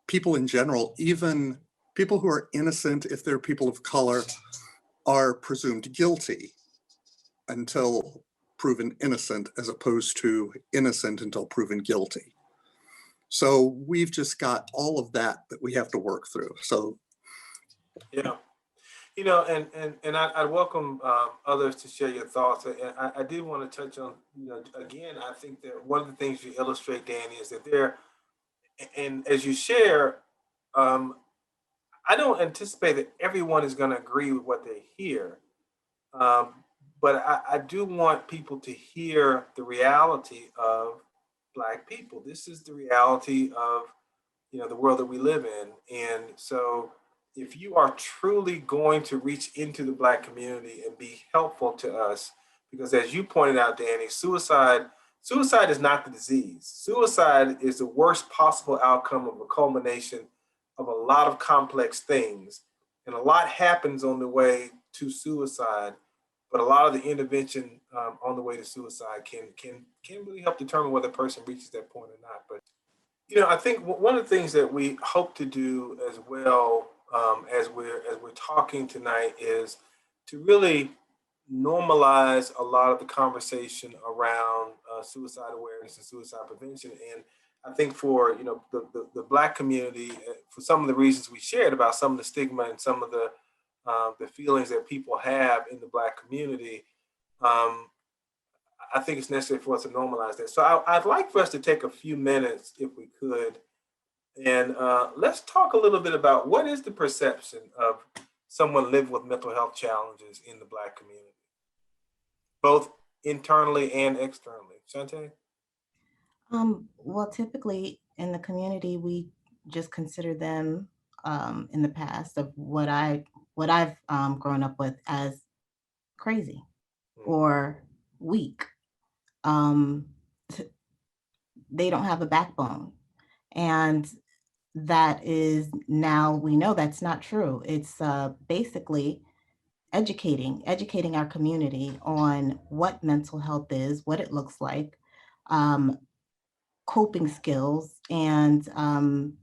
people in general. Even people who are innocent, if they're people of color, are presumed guilty until proven innocent, as opposed to innocent until proven guilty. So we've just got all of that we have to work through. So yeah, you know, and I welcome others to share your thoughts. And I did want to touch on, you know, again, I think that one of the things you illustrate, Danny, is that there, and as you share, I don't anticipate that everyone is going to agree with what they hear. But I do want people to hear the reality of Black people. This is the reality of, you know, the world that we live in. And so if you are truly going to reach into the Black community and be helpful to us, because as you pointed out, Danny, suicide is not the disease. Suicide is the worst possible outcome of a culmination of a lot of complex things. And a lot happens on the way to suicide, but a lot of the intervention on the way to suicide can really help determine whether a person reaches that point or not. But, you know, I think one of the things that we hope to do as well, as we're talking tonight, is to really normalize a lot of the conversation around suicide awareness and suicide prevention. And I think for, you know, the Black community, for some of the reasons we shared about some of the stigma and some of the feelings that people have in the Black community, I think it's necessary for us to normalize that. So I'd like for us to take a few minutes, if we could, and let's talk a little bit about what is the perception of someone living with mental health challenges in the Black community, both internally and externally. Shantae? Well, typically in the community, we just consider them in the past of what I've grown up with as crazy or weak. They don't have a backbone, and that is, now we know that's not true. It's basically educating our community on what mental health is, what it looks like, coping skills, and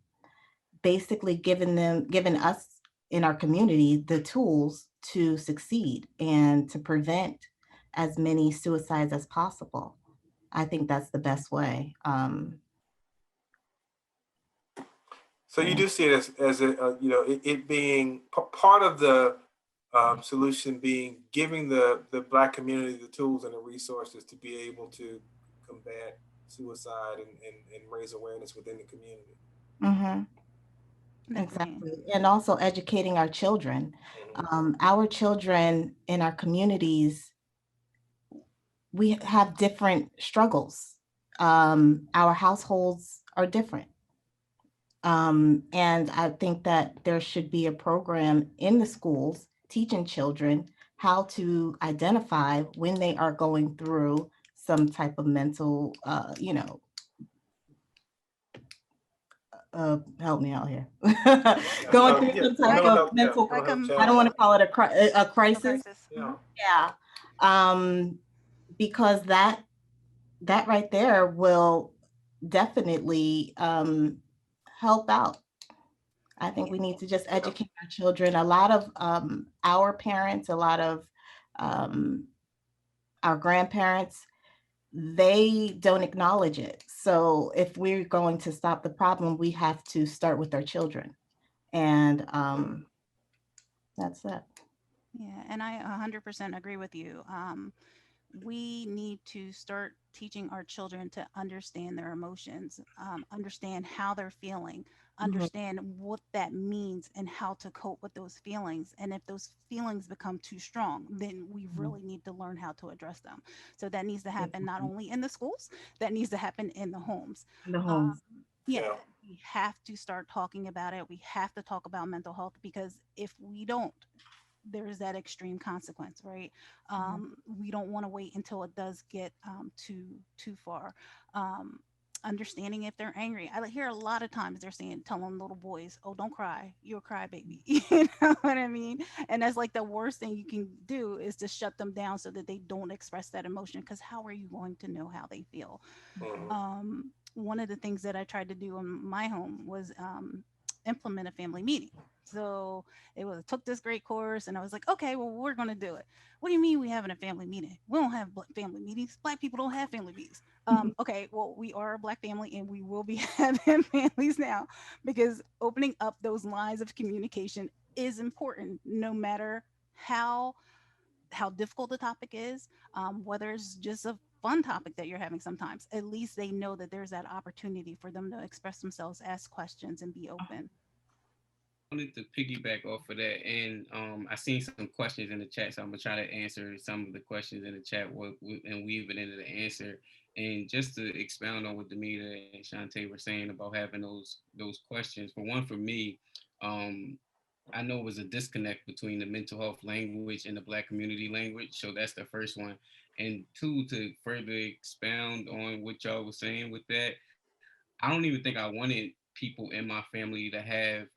basically giving us in our community the tools to succeed and to prevent as many suicides as possible. I think that's the best way. So you do see it as you know, it being part of the solution, being giving the Black community the tools and the resources to be able to combat suicide and raise awareness within the community. Mm-hmm. Exactly. And also educating our children. Our children in our communities, we have different struggles. Our households are different. And I think that there should be a program in the schools teaching children how to identify when they are going through some type of mental, help me out here. Going through some type of mental, I don't want to call it a crisis. Yeah. Because that right there will definitely help out. I think we need to just educate our children. A lot of our parents, a lot of our grandparents, they don't acknowledge it. So if we're going to stop the problem, we have to start with our children. And That's it. Yeah, and I 100% agree with you. We need to start teaching our children to understand their emotions, understand how they're feeling, Mhm. understand what that means, and how to cope with those feelings. And if those feelings become too strong, then we really need to learn how to address them. So that needs to happen not Mhm. only in the schools, that needs to happen in the homes. In the Um, homes. yeah, Yeah. we have to start talking about it. We have to talk about mental health because if we don't, there's that extreme consequence, right? We don't want to wait until it does get too far. Um, Understanding if they're angry. I hear a lot of times they're saying, telling little boys, "Oh, don't cry, you're a crybaby." You know what I mean? And that's like the worst thing you can do is to shut them down so that they don't express that emotion. Because how are you going to know how they feel? Mhm. One of the things that I tried to do in my home was implement a family meeting. So it was took this great course, and I was like, okay, well, we're going to do it. What do you mean we having a family meeting? We don't have family meetings. Black people don't have family meetings. Okay, well, we are a black family, and we will be having families now because opening up those lines of communication is important, no matter how difficult the topic is, whether it's just a fun topic that you're having sometimes, at least they know that there's that opportunity for them to express themselves, ask questions, and be open. Wanted to piggyback off of that, and I seen some questions in the chat, so I'm gonna try to answer some of the questions in the chat and weave it into the answer. And just to expound on what Demita and Shantae were saying about having those questions. For one, for me, um, I know it was a disconnect between the mental health language and the Black community language, so that's the first one. And two, to further expound on what y'all was saying with that, I don't even think I wanted people in my family to have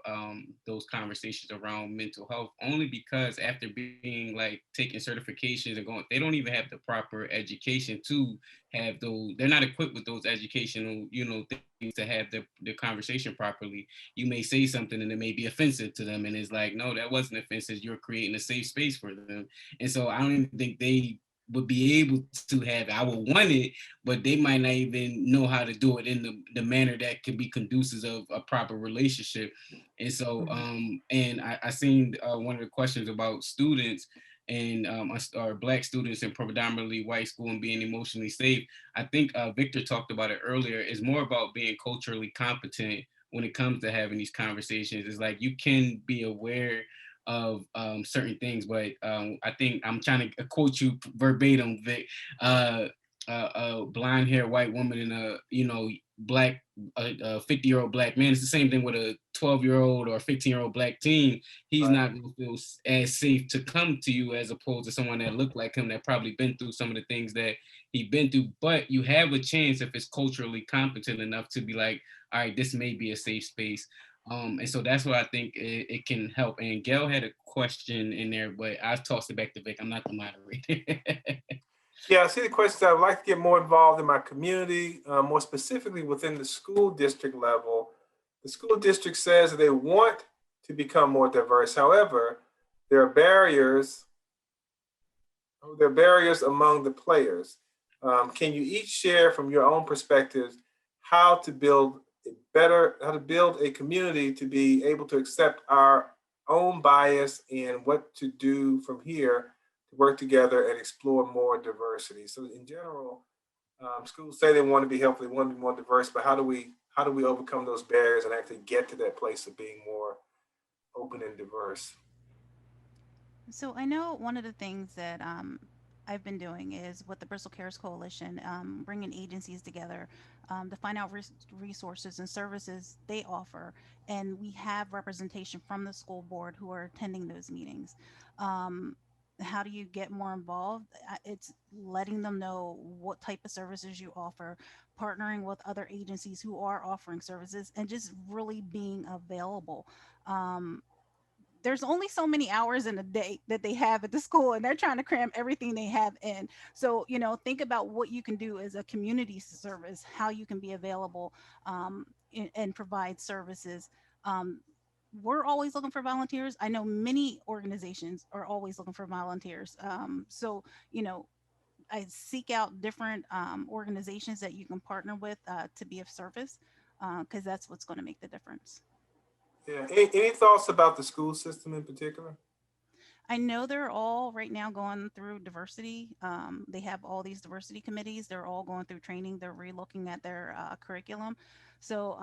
those conversations around mental health, only because after being like taking certifications and going, they don't even have the proper education to have those. They're not equipped with those educational, things to have the conversation properly. You may say something and it may be offensive to them, and it's like, no, that wasn't offensive. You're creating a safe space for them, and so I don't even think they would be able to have it. I would want it, but they might not even know how to do it in the manner that could be conducive of a proper relationship. And so, and I seen one of the questions about students and or Black students in predominantly white school and being emotionally safe. I think Victor talked about it earlier. It's more about being culturally competent when it comes to having these conversations. It's like you can be aware of certain things, but I think I'm trying to quote you verbatim, Vic. Uh, a blonde haired white woman and a black a 50-year-old black man. It's the same thing with a 12-year-old or 15-year-old black teen. He's Right. not going to feel as safe to come to you as opposed to someone that looked like him that probably been through some of the things that he been through. But you have a chance if it's culturally competent enough to be like, all right, this may be a safe space. And so that's why I think it can help. And Gail had a question in there, but I tossed it back to Vic. I'm not the moderator. Yeah, I see the questions. I would like to get more involved in my community, more specifically within the school district level. The school district says that they want to become more diverse. However, there are barriers. There are barriers among the players. Can you each share from your own perspectives how to build how to build a community to be able to accept our own bias and what to do from here to work together and explore more diversity? So in general, schools say they want to be helpful, they want to be more diverse, but how do we overcome those barriers and actually get to that place of being more open and diverse? So I know one of the things that I've been doing is with the Bristol Cares Coalition, bringing agencies together to find out resources and services they offer, and we have representation from the school board who are attending those meetings. Um, how do you get more involved? It's letting them know what type of services you offer, partnering with other agencies who are offering services, and just really being available. Um, there's only so many hours in a day that they have at the school, and they're trying to cram everything they have in. So think about what you can do as a community service, how you can be available, and provide services. um, we're always looking for volunteers. I know many organizations are always looking for volunteers. So I seek out different organizations that you can partner with to be of service, because that's what's going to make the difference. Yeah. Any thoughts about the school system in particular? I know they're all right now going through diversity. They have all these diversity committees. They're all going through training. They're relooking at their curriculum. So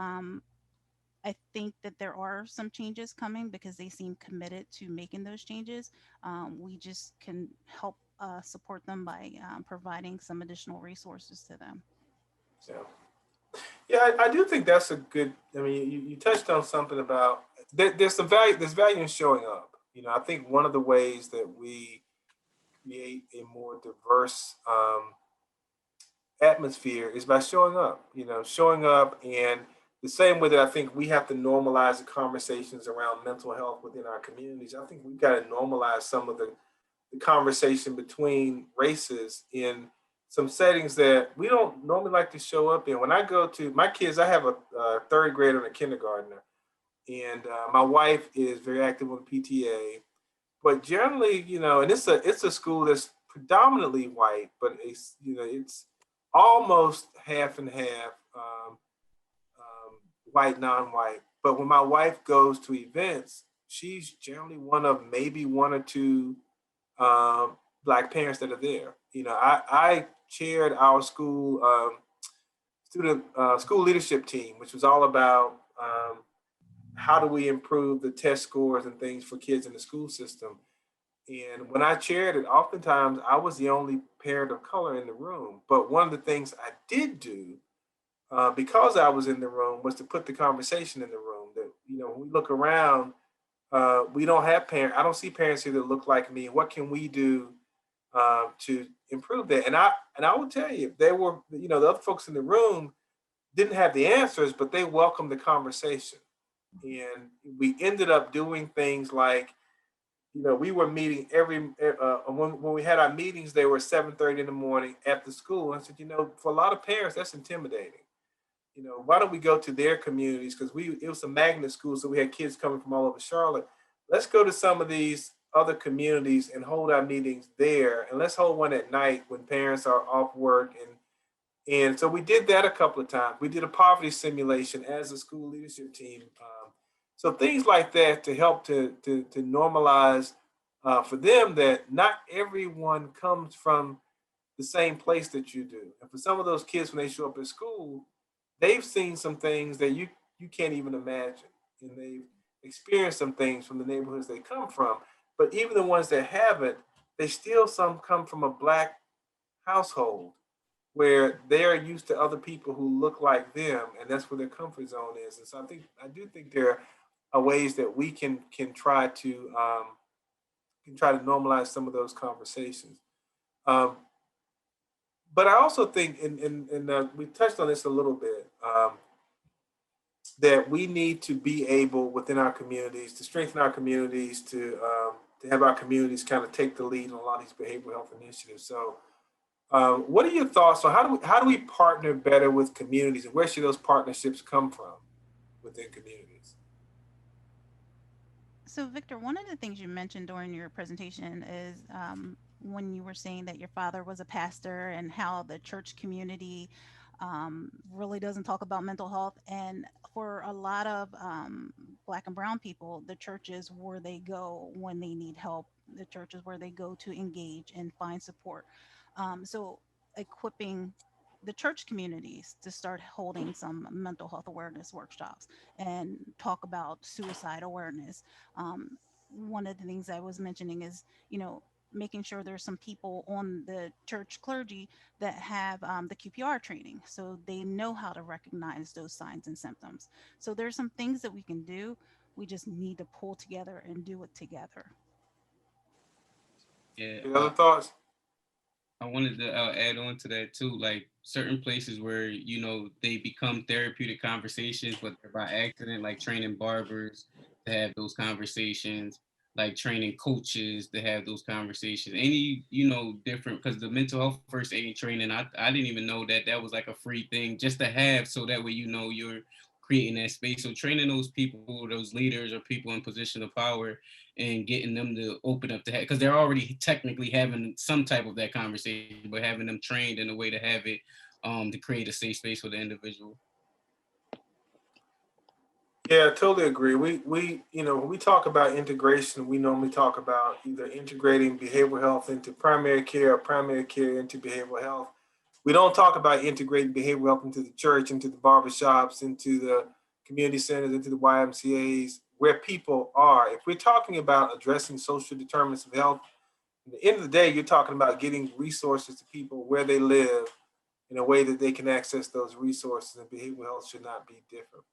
I think that there are some changes coming because they seem committed to making those changes. We just can help support them by providing some additional resources to them. Yeah. Yeah, I do think that's a good. I mean, you touched on something about there's some value. There's value in showing up. I think one of the ways that we create a more diverse atmosphere is by showing up. Showing up, and the same way that I think we have to normalize the conversations around mental health within our communities. I think we've got to normalize some of the conversation between races in some settings that we don't normally like to show up in. When I go to my kids, I have a third grader and a kindergartner, and my wife is very active on the PTA. But generally, and it's a school that's predominantly white, but it's almost half and half, white, non-white. But when my wife goes to events, she's generally one of maybe one or two Black parents that are there. I chaired our school school leadership team, which was all about how do we improve the test scores and things for kids in the school system. And when I chaired it, oftentimes I was the only parent of color in the room. But one of the things I did do, because I was in the room, was to put the conversation in the room. That when we look around, we don't have parents. I don't see parents here that look like me. What can we do to improve that? And I will tell you, there were the other folks in the room didn't have the answers, but they welcomed the conversation, and we ended up doing things like we were meeting when we had our meetings. They were 7:30 in the morning at the school. And I said, for a lot of parents, that's intimidating. Why don't we go to their communities? Because it was a magnet school, so we had kids coming from all over Charlotte. Let's go to some of these other communities and hold our meetings there, and let's hold one at night when parents are off work. And so we did that a couple of times. We did a poverty simulation as a school leadership team. So things like that to help to normalize for them that not everyone comes from the same place that you do. And for some of those kids, when they show up at school, they've seen some things that you can't even imagine, and they've experienced some things from the neighborhoods they come from. But even the ones that haven't, they still some come from a Black household where they're used to other people who look like them, and that's where their comfort zone is. And so I do think there are ways that we can try to normalize some of those conversations. Um, but I also think, and we touched on this a little bit, that we need to be able within our communities to strengthen our communities, to have our communities kind of take the lead on a lot of these behavioral health initiatives. So, what are your thoughts on how do we partner better with communities, and where should those partnerships come from within communities? So, Victor, one of the things you mentioned during your presentation is when you were saying that your father was a pastor and how the church community really doesn't talk about mental health. And for a lot of Black and Brown people, the church is where they go when they need help. The church is where they go to engage and find support. So, equipping the church communities to start holding some mental health awareness workshops and talk about suicide awareness. One of the things I was mentioning is, making sure there's some people on the church clergy that have the QPR training so they know how to recognize those signs and symptoms. So there's some things that we can do. We just need to pull together and do it together. Yeah, Any other thoughts? I wanted to add on to that too, like certain places where they become therapeutic conversations, but they're by accident, like training barbers to have those conversations, like training coaches to have those conversations. Any different, because the mental health first aid training, I didn't even know that was like a free thing just to have, so that way you're creating that space. So training those people, those leaders or people in position of power, and getting them to open up to have, because they're already technically having some type of that conversation, but having them trained in a way to have it to create a safe space for the individual. Yeah, I totally agree. When we talk about integration, we normally talk about either integrating behavioral health into primary care or primary care into behavioral health. We don't talk about integrating behavioral health into the church, into the barbershops, into the community centers, into the YMCA's, where people are. If we're talking about addressing social determinants of health, at the end of the day, you're talking about getting resources to people where they live in a way that they can access those resources, and behavioral health should not be different.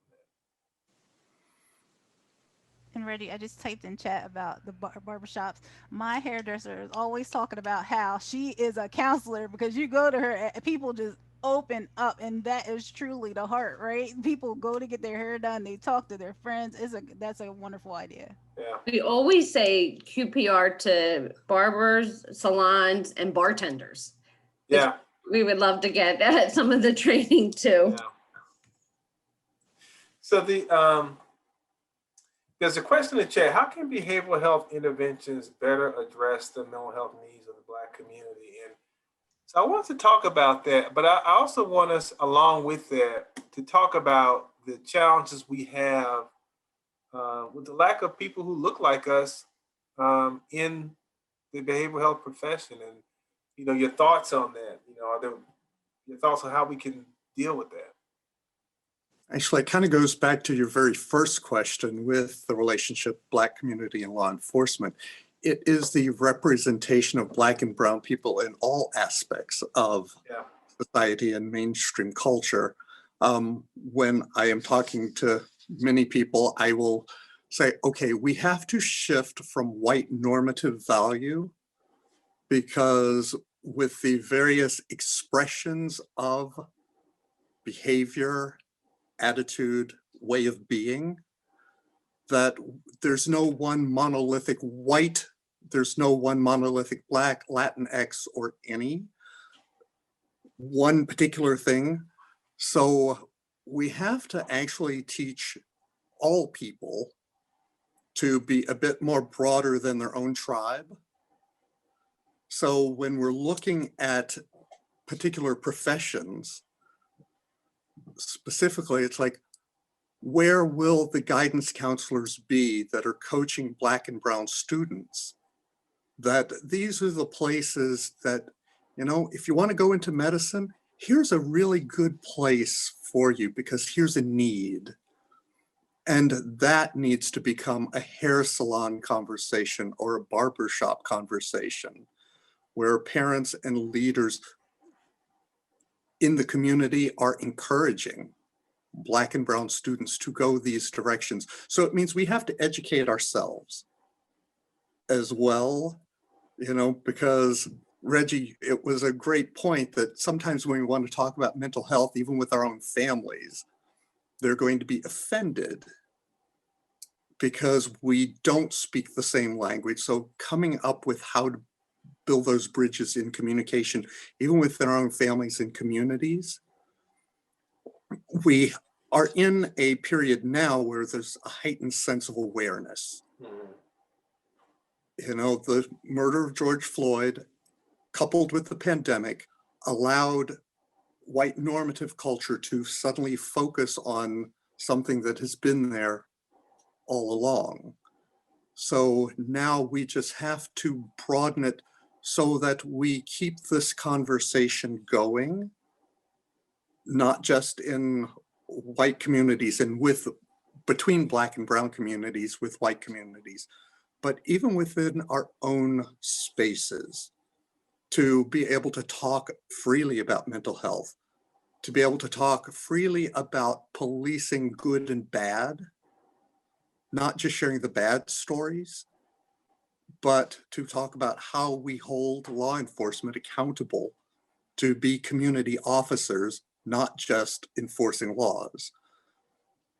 And Reggie, I just typed in chat about the barbershops. My hairdresser is always talking about how she is a counselor because you go to her and people just open up, and that is truly the heart, right? People go to get their hair done, they talk to their friends. That's a wonderful idea. Yeah. We always say QPR to barbers, salons, and bartenders. Yeah. We would love to get some of the training too. Yeah. So there's a question in the chat. How can behavioral health interventions better address the mental health needs of the Black community? And so I want to talk about that, but I also want us, along with that, to talk about the challenges we have with the lack of people who look like us in the behavioral health profession. And, your thoughts on that, your thoughts on how we can deal with that. Actually, it kind of goes back to your very first question with the relationship Black community and law enforcement. It is the representation of Black and brown people in all aspects of society and mainstream culture. When I am talking to many people, I will say, okay, we have to shift from white normative value, because with the various expressions of behavior, attitude, way of being, that there's no one monolithic white, there's no one monolithic Black, Latinx, or any one particular thing. So we have to actually teach all people to be a bit more broader than their own tribe. So when we're looking at particular professions, specifically, it's like, where will the guidance counselors be that are coaching Black and brown students? That these are the places that, if you want to go into medicine, here's a really good place for you because here's a need. And that needs to become a hair salon conversation or a barbershop conversation, where parents and leaders in the community are encouraging Black and brown students to go these directions. So it means we have to educate ourselves as well, because Reggie, it was a great point that sometimes when we want to talk about mental health, even with our own families, they're going to be offended because we don't speak the same language. So coming up with how to build those bridges in communication, even within our own families and communities, we are in a period now where there's a heightened sense of awareness. The murder of George Floyd, coupled with the pandemic, allowed white normative culture to suddenly focus on something that has been there all along. So now we just have to broaden it so that we keep this conversation going, not just in white communities and between Black and brown communities with white communities, but even within our own spaces, to be able to talk freely about mental health, to be able to talk freely about policing good and bad, not just sharing the bad stories, but to talk about how we hold law enforcement accountable to be community officers, not just enforcing laws.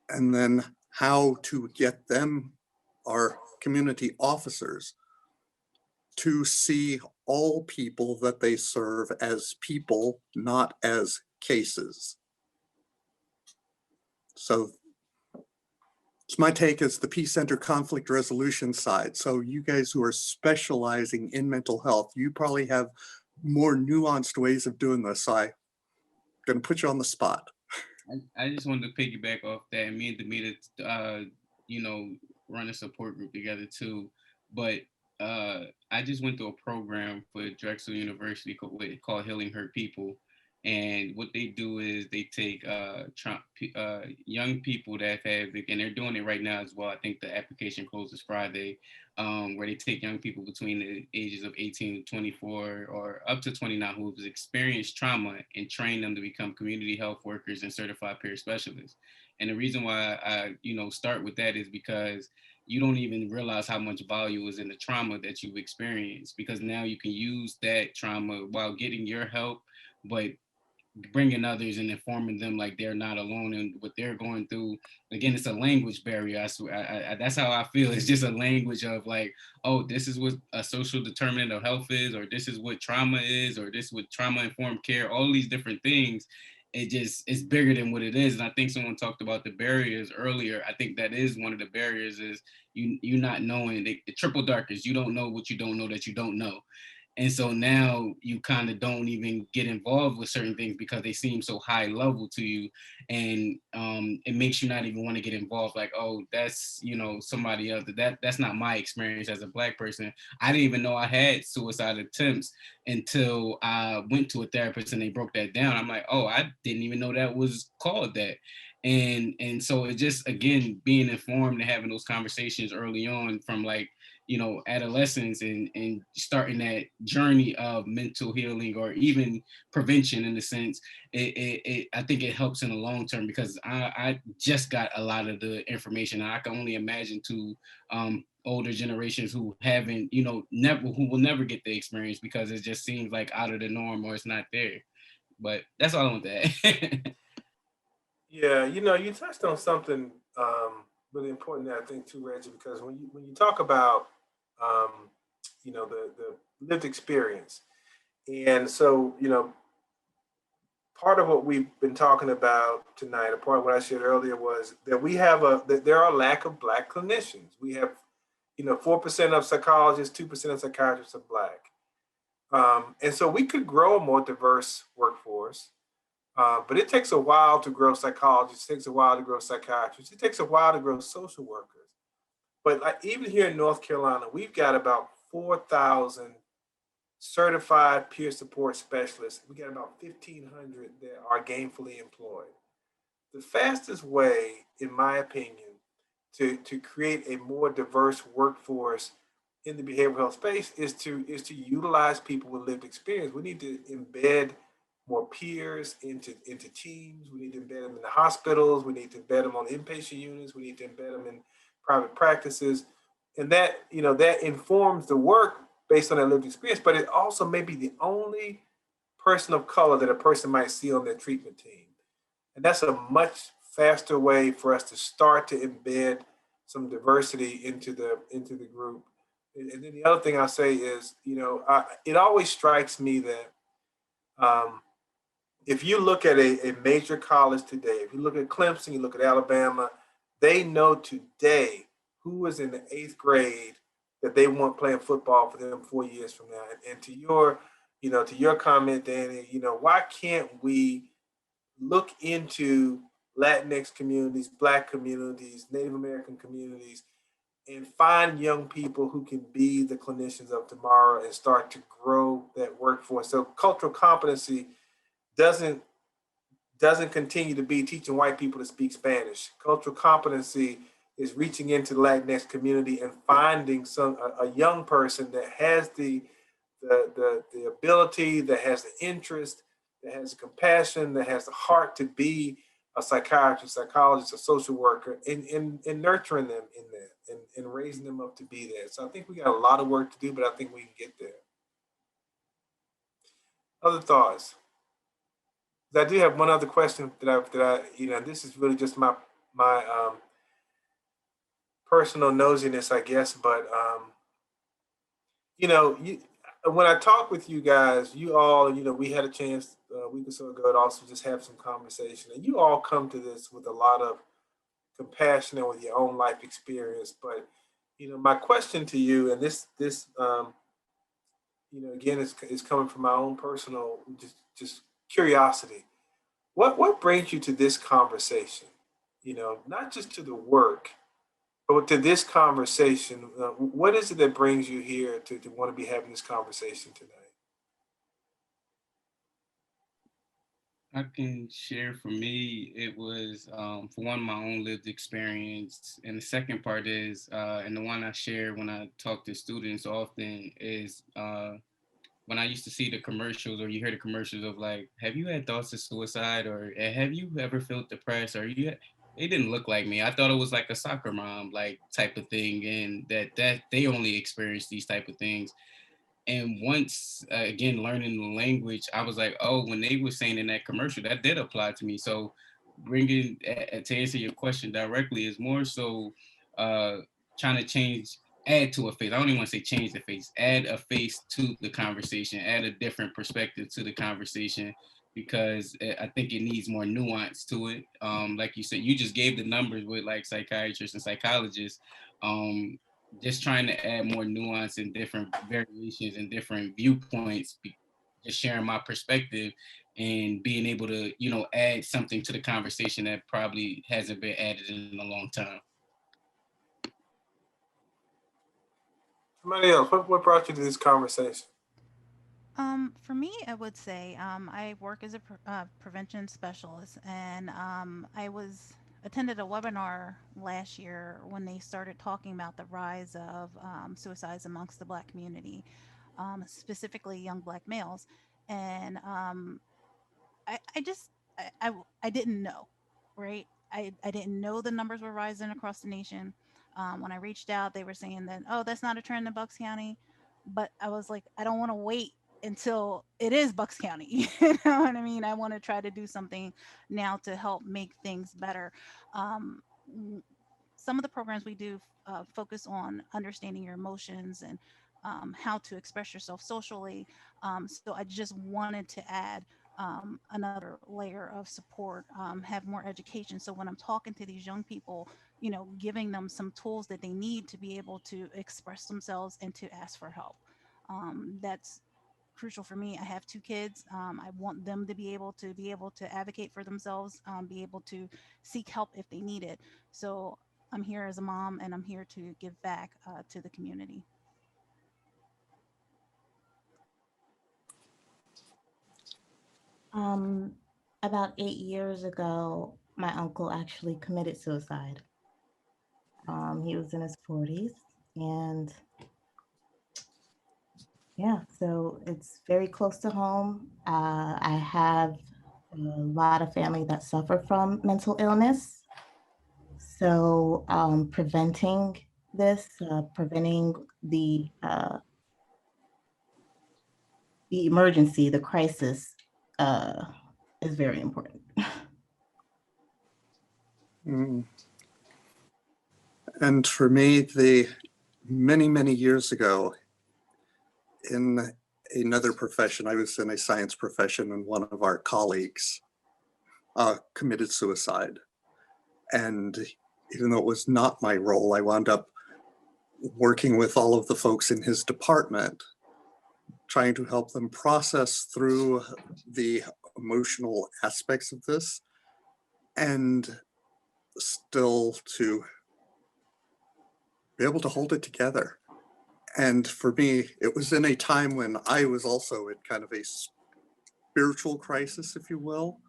And then how to get them, our community officers, to see all people that they serve as people, not as cases. So it's my take as the Peace Center conflict resolution side. So you guys who are specializing in mental health, you probably have more nuanced ways of doing this. So I'm going to put you on the spot. I just wanted to piggyback off that. Me and Dimita, you know, run a support group together too. But I just went through a program for Drexel University called Healing Hurt People. And what they do is they take young people that have, and they're doing it right now as well. I think the application closes Friday, where they take young people between the ages of 18 to 24 or up to 29 who have experienced trauma and train them to become community health workers and certified peer specialists. And the reason why I, start with that is because you don't even realize how much value is in the trauma that you've experienced, because now you can use that trauma while getting your help, but bringing others and informing them like they're not alone in what they're going through. Again, it's a language barrier. I swear, that's how I feel. It's just a language of like, oh, this is what a social determinant of health is, or this is what trauma is, or this is what trauma informed care, all these different things. It's bigger than what it is. And I think someone talked about the barriers earlier. I think that is one of the barriers, is you not knowing the triple darkness. You don't know what you don't know that you don't know. And so now you kind of don't even get involved with certain things because they seem so high level to you. And it makes you not even want to get involved. Like, oh, that's, somebody else. That's not my experience as a Black person. I didn't even know I had suicide attempts until I went to a therapist and they broke that down. I'm like, oh, I didn't even know that was called that. And so it just, again, being informed and having those conversations early on from like, adolescence, and starting that journey of mental healing or even prevention in a sense, I think it helps in the long term, because I just got a lot of the information. And I can only imagine to older generations who haven't, who will never get the experience because it just seems like out of the norm or it's not there. But that's all I want to add. Yeah, you touched on something really important that I think too, Reggie, because when you talk about the lived experience, and so part of what we've been talking about tonight, a part of what I shared earlier, was that that there are a lack of Black clinicians. We have 4% of psychologists, 2% of psychiatrists are Black, and so we could grow a more diverse workforce. But it takes a while to grow psychologists. It takes a while to grow psychiatrists. It takes a while to grow social workers. But like even here in North Carolina, we've got about 4,000 certified peer support specialists. We got about 1,500 that are gainfully employed. The fastest way, in my opinion, to create a more diverse workforce in the behavioral health space is to utilize people with lived experience. We need to embed more peers into teams. We need to embed them in the hospitals. We need to embed them on inpatient units. We need to embed them in private practices, and that informs the work based on their lived experience. But it also may be the only person of color that a person might see on their treatment team, and that's a much faster way for us to start to embed some diversity into the group. And then the other thing I'll say is, it always strikes me that um, if you look at a major college today, if you look at Clemson, you look at Alabama, they know today who is in the 8th grade that they want playing football for them 4 years from now. And to your comment, Danny, why can't we look into Latinx communities, Black communities, Native American communities, and find young people who can be the clinicians of tomorrow and start to grow that workforce? So cultural competency doesn't doesn't continue to be teaching white people to speak Spanish. Cultural competency is reaching into the Latinx community and finding a young person that has the ability, that has the interest, that has the compassion, that has the heart to be a psychiatrist, psychologist, a social worker, and nurturing them in that and raising them up to be there. So I think we got a lot of work to do, but I think we can get there. Other thoughts? I do have one other question that I this is really just my personal nosiness, I guess, but when I talk with you guys, you all, we had a chance a week or so ago to also just have some conversation, and you all come to this with a lot of compassion and with your own life experience. But my question to you, and this again is coming from my own personal just curiosity. what brings you to this conversation? You know, not just to the work, but to this conversation. What is it that brings you here to want to be having this conversation tonight? I can share for me, it was for one, my own lived experience. And the second part is, and the one I share when I talk to students often is when I used to see the commercials or you hear the commercials of like, have you had thoughts of suicide or have you ever felt depressed or it didn't look like me. I thought it was like a soccer mom like type of thing and that they only experience these type of things. And once again learning the language, I was like, oh, when they were saying in that commercial, that did apply to me. So bringing to answer your question directly is more so uh, trying to change, add to a face. I don't even want to say change the face, add a face to the conversation, add a different perspective to the conversation because I think it needs more nuance to it. Like you said, you just gave the numbers with like psychiatrists and psychologists. Just trying to add more nuance and different variations and different viewpoints, just sharing my perspective and being able to, add something to the conversation that probably hasn't been added in a long time. Somebody else, what brought you to this conversation? For me, I would say I work as a prevention specialist, and I was attended a webinar last year when they started talking about the rise of suicides amongst the Black community, specifically young Black males, and I just I didn't know, right? I didn't know the numbers were rising across the nation. When I reached out, they were saying that, oh, that's not a trend in Bucks County, but I was like, I don't want to wait until it is Bucks County. You know what I mean? I want to try to do something now to help make things better. Um, some of the programs we do focus on understanding your emotions and how to express yourself socially. So I just wanted to add another layer of support, have more education. So when I'm talking to these young people, giving them some tools that they need to be able to express themselves and to ask for help. That's crucial for me. I have two kids. I want them to be able to advocate for themselves, be able to seek help if they need it. So I'm here as a mom, and I'm here to give back to the community. Um, about 8 years ago, my uncle actually committed suicide. He was in his 40s, and yeah, so it's very close to home. I have a lot of family that suffer from mental illness. So preventing this, preventing the emergency, the crisis, uh, is very important. Mm. And for me, many, many years ago, in another profession, I was in a science profession, and one of our colleagues committed suicide. And even though it was not my role, I wound up working with all of the folks in his department, trying to help them process through the emotional aspects of this and still to be able to hold it together. And for me, it was in a time when I was also in kind of a spiritual crisis, if you will.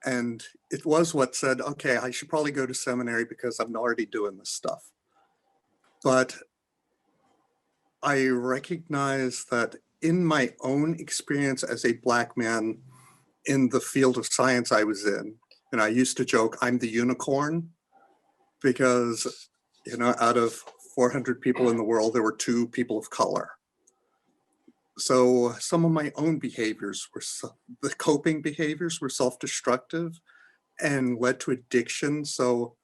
And it was what said, okay, I should probably go to seminary because I'm already doing this stuff. But I recognize that in my own experience as a Black man in the field of science I was in, and I used to joke, I'm the unicorn, because, out of 400 people in the world, there were 2 people of color. So some of my own behaviors the coping behaviors were self-destructive and led to addiction. So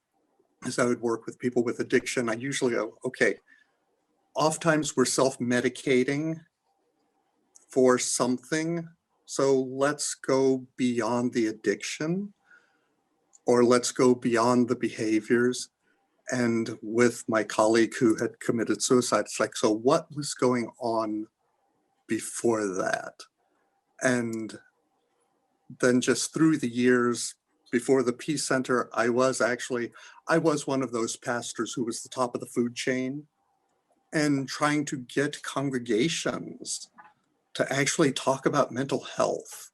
as I would work with people with addiction, I usually go, okay, oftentimes we're self-medicating for something. So let's go beyond the addiction, or let's go beyond the behaviors. And with my colleague who had committed suicide, it's like, so what was going on before that? And then just through the years before the Peace Center, I was one of those pastors who was the top of the food chain, and trying to get congregations to actually talk about mental health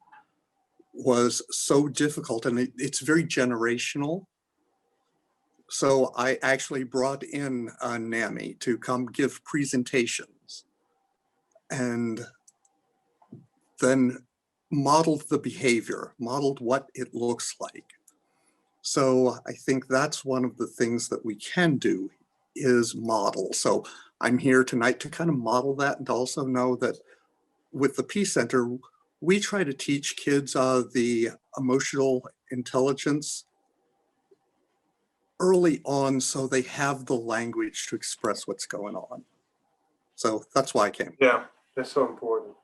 was so difficult, and it's very generational. So I actually brought in a NAMI to come give presentations and then modeled the behavior, modeled what it looks like. So I think that's one of the things that we can do is model. So I'm here tonight to kind of model that, and also know that with the Peace Center, we try to teach kids the emotional intelligence early on so they have the language to express what's going on. So that's why I came. Yeah, that's so important.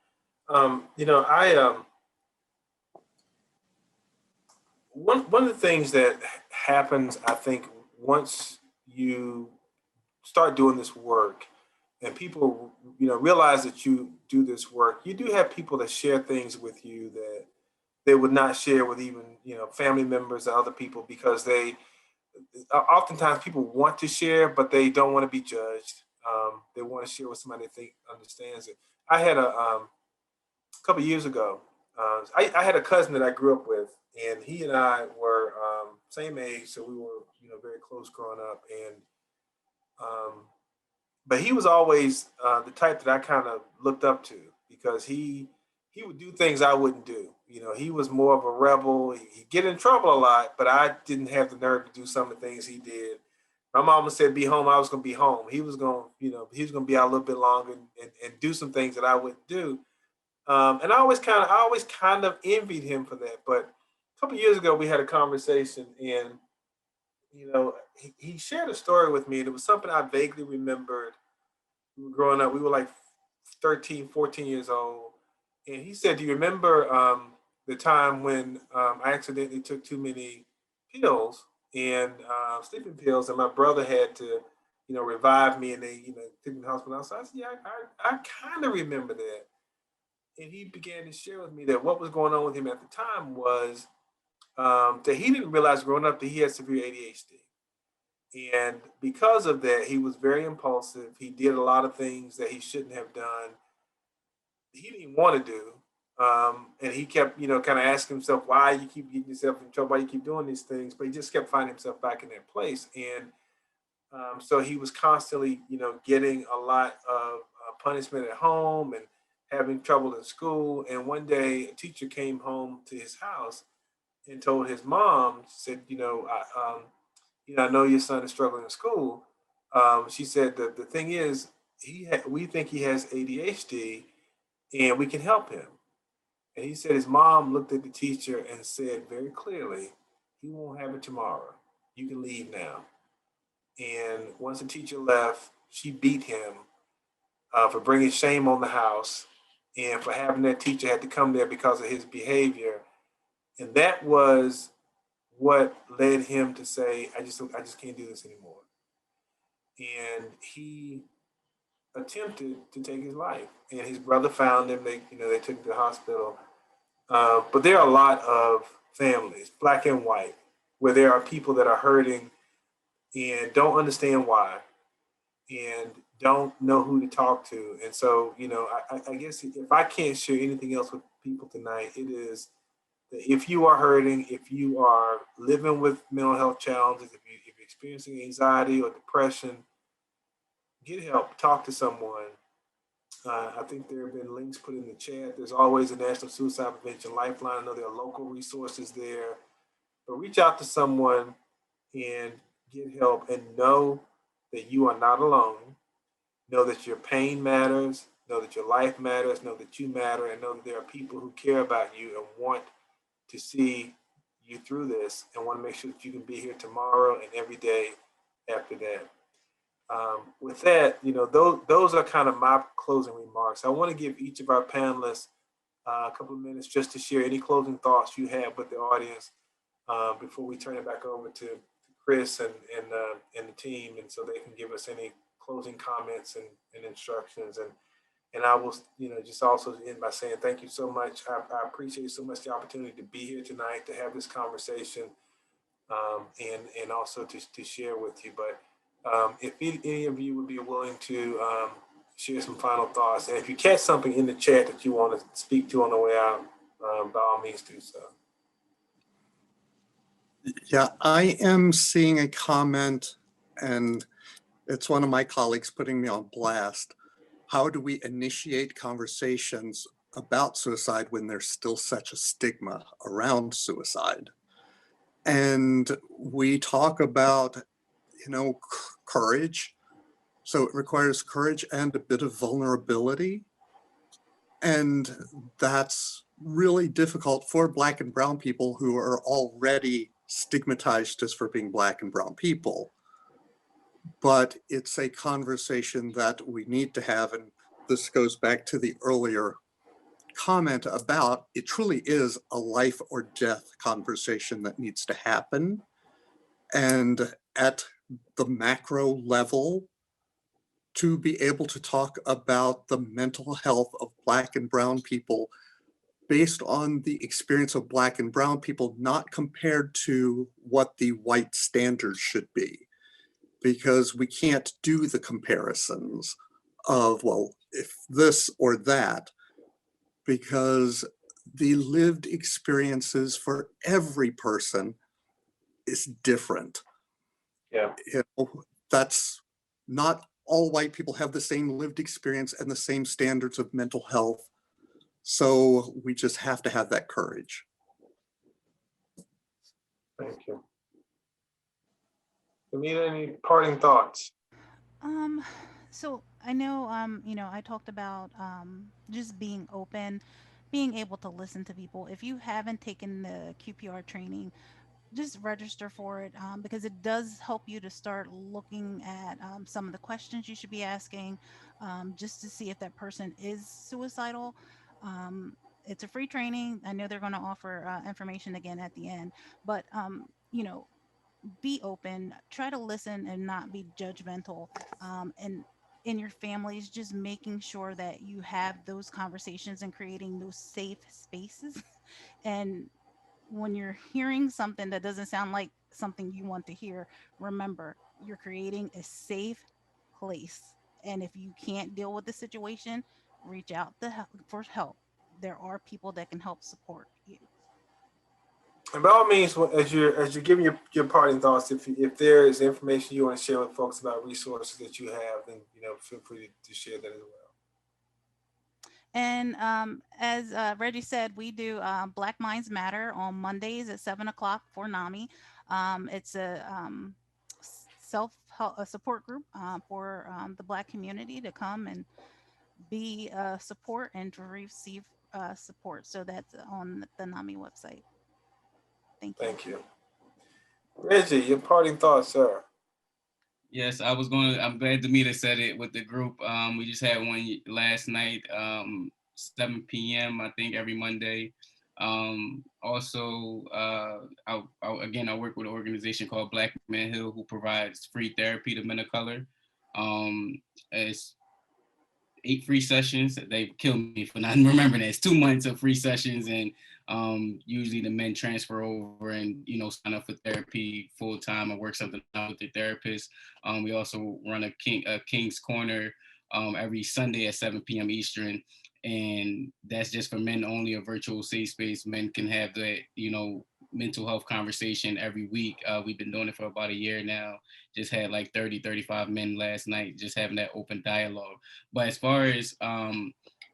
I one of the things that happens, I think, once you start doing this work and people, realize that you do this work, you do have people that share things with you that they would not share with even, family members or other people, because oftentimes people want to share, but they don't want to be judged. They want to share with somebody they think understands it. I had a couple of years ago, I had a cousin that I grew up with, and he and I were same age, so we were, very close growing up. And but he was always the type that I kind of looked up to, because he would do things I wouldn't do. He was more of a rebel. He'd get in trouble a lot, but I didn't have the nerve to do some of the things he did. My mama said be home. I was going to be home. He was going, he was going to be out a little bit longer and do some things that I wouldn't do. And I always kind of envied him for that. But a couple of years ago, we had a conversation, and he shared a story with me, and it was something I vaguely remembered. We were growing up. We were like 13, 14 years old, and he said, "Do you remember the time when I accidentally took too many pills and sleeping pills, and my brother had to, revive me, and they, took me to the hospital?" So I said, "Yeah, I kind of remember that." And he began to share with me that what was going on with him at the time was that he didn't realize growing up that he had severe ADHD. And because of that, he was very impulsive. He did a lot of things that he shouldn't have done. He didn't want to do. And he kept, kind of asking himself, why you keep getting yourself in trouble, why you keep doing these things. But he just kept finding himself back in that place. And so he was constantly, getting a lot of punishment at home and having trouble in school. And one day a teacher came home to his house and told his mom, said, I know your son is struggling in school. She said that the thing is, we think he has ADHD, and we can help him. And he said his mom looked at the teacher and said very clearly, he won't have it tomorrow. You can leave now. And once the teacher left, she beat him for bringing shame on the house, and for having that teacher had to come there because of his behavior. And that was what led him to say, I just can't do this anymore. And he attempted to take his life. And his brother found him. They took him to the hospital. But there are a lot of families, black and white, where there are people that are hurting and don't understand why, and don't know who to talk to. And so, I guess if I can't share anything else with people tonight, it is that if you are hurting, if you are living with mental health challenges, if you're experiencing anxiety or depression, get help, talk to someone. I think there have been links put in the chat. There's always a National Suicide Prevention Lifeline. I know there are local resources there. But reach out to someone and get help, and know that you are not alone. Know that your pain matters. Know that your life matters. Know that you matter, and know that there are people who care about you and want to see you through this, and want to make sure that you can be here tomorrow and every day after that. With that, those are kind of my closing remarks. I want to give each of our panelists a couple of minutes just to share any closing thoughts you have with the audience before we turn it back over to Chris and the team, and so they can give us any closing comments and instructions. And And I will, just also end by saying thank you so much. I appreciate so much the opportunity to be here tonight, to have this conversation, and also to share with you. But if any of you would be willing to share some final thoughts, and if you catch something in the chat that you want to speak to on the way out, by all means do so. Yeah, I am seeing a comment, and it's one of my colleagues putting me on blast. How do we initiate conversations about suicide when there's still such a stigma around suicide? And we talk about, courage. So it requires courage and a bit of vulnerability. And that's really difficult for Black and brown people who are already stigmatized just for being Black and brown people. But it's a conversation that we need to have. And this goes back to the earlier comment about it truly is a life or death conversation that needs to happen. And at the macro level, to be able to talk about the mental health of Black and brown people based on the experience of Black and brown people, not compared to what the white standards should be. Because we can't do the comparisons of, well, if this or that, because the lived experiences for every person is different. Yeah. That's not all white people have the same lived experience and the same standards of mental health. So we just have to have that courage. Thank you. Dimita, any parting thoughts? So I know, I talked about just being open, being able to listen to people. If you haven't taken the QPR training, just register for it, because it does help you to start looking at some of the questions you should be asking, just to see if that person is suicidal. It's a free training. I know they're going to offer information again at the end, but be open, try to listen and not be judgmental. And in your families, just making sure that you have those conversations and creating those safe spaces. And when you're hearing something that doesn't sound like something you want to hear, remember you're creating a safe place. And if you can't deal with the situation, reach out for help. There are people that can help support you. And by all means, as you're giving your parting thoughts, if there is information you want to share with folks about resources that you have, then feel free to share that as well. And as Reggie said, we do Black Minds Matter on Mondays at 7 o'clock for NAMI. It's a self-help a support group for the Black community to come and be support and to receive support. So that's on the NAMI website. Thank you. Thank you. Reggie, your parting thoughts, sir. Yes, I'm glad Dimita said it with the group. We just had one last night, 7 p.m. I think every Monday. Also, I work with an organization called Black Man Hill, who provides free therapy to men of color. It's 8 free sessions. They kill me for not remembering that. It's 2 months of free sessions, and usually the men transfer over and sign up for therapy full time or work something out with the therapist. We also run a King's Corner every Sunday at 7 p.m. Eastern, and that's just for men only, a virtual safe space. Men can have that mental health conversation every week. We've been doing it for about a year now. Just had like 35 men last night, just having that open dialogue. But as far as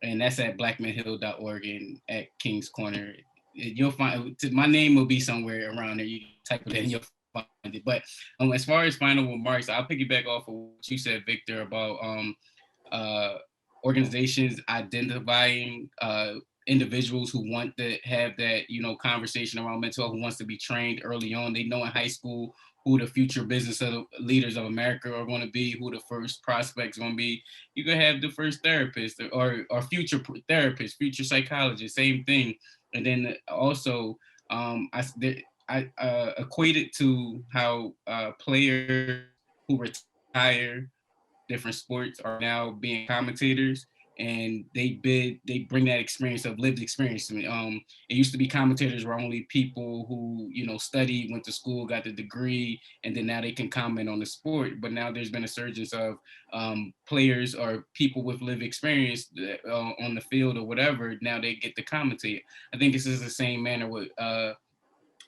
and that's at blackmanhill.org and at King's Corner. You'll find my name will be somewhere around there. You type it in, you'll find it. But as far as final remarks, I'll piggyback off of what you said, Victor, about organizations identifying individuals who want to have that conversation around mental health, who wants to be trained early on. They know in high school who the future business leaders of America are going to be, who the first prospects going to be. You can have the first therapist or future therapist, future psychologist, same thing. And then also I equate it to how players who retire different sports are now being commentators. and they bring that experience of lived experience. It used to be commentators were only people who, you know, studied, went to school, got the degree, and then now they can comment on the sport. But now there's been a surgence of players or people with lived experience on the field or whatever. Now they get to commentate. I think this is the same manner with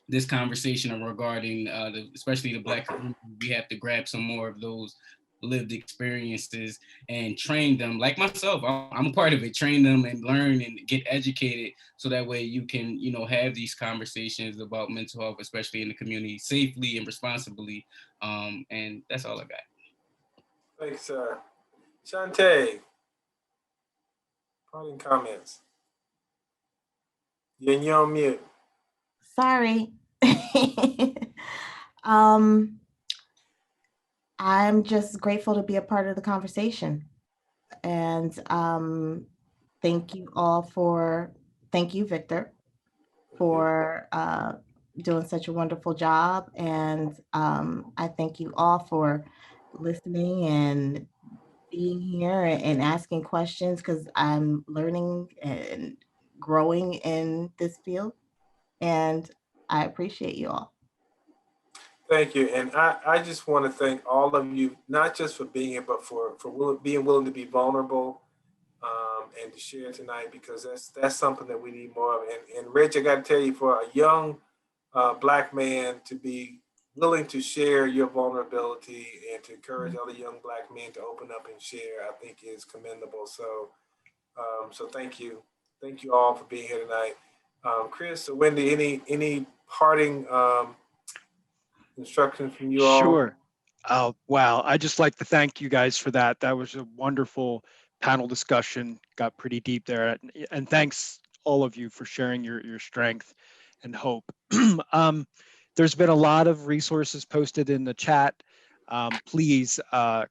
this conversation regarding especially the Black community. We have to grab some more of those lived experiences and train them, like myself. I'm a part of it. Train them and learn and get educated, so that way you can, you know, have these conversations about mental health, especially in the community, safely and responsibly. And that's all I got. Thanks, sir. Shantae, parting comments. You're on mute. Sorry. I'm just grateful to be a part of the conversation. And thank you, Victor, for doing such a wonderful job. And I thank you all for listening and being here and asking questions, because I'm learning and growing in this field. And I appreciate you all. Thank you. And I just want to thank all of you, not just for being here, but for being willing to be vulnerable and to share tonight, because that's something that we need more of. And Rich, I got to tell you, for a young Black man to be willing to share your vulnerability and to encourage other young Black men to open up and share, I think is commendable. So, so thank you. Thank you all for being here tonight. Chris or Wendy, any parting instructions from you all? Sure. Oh, wow. I just like to thank you guys for that. That was a wonderful panel discussion. Got pretty deep there. And thanks all of you for sharing your strength and hope. There's been a lot of resources posted in the chat. Please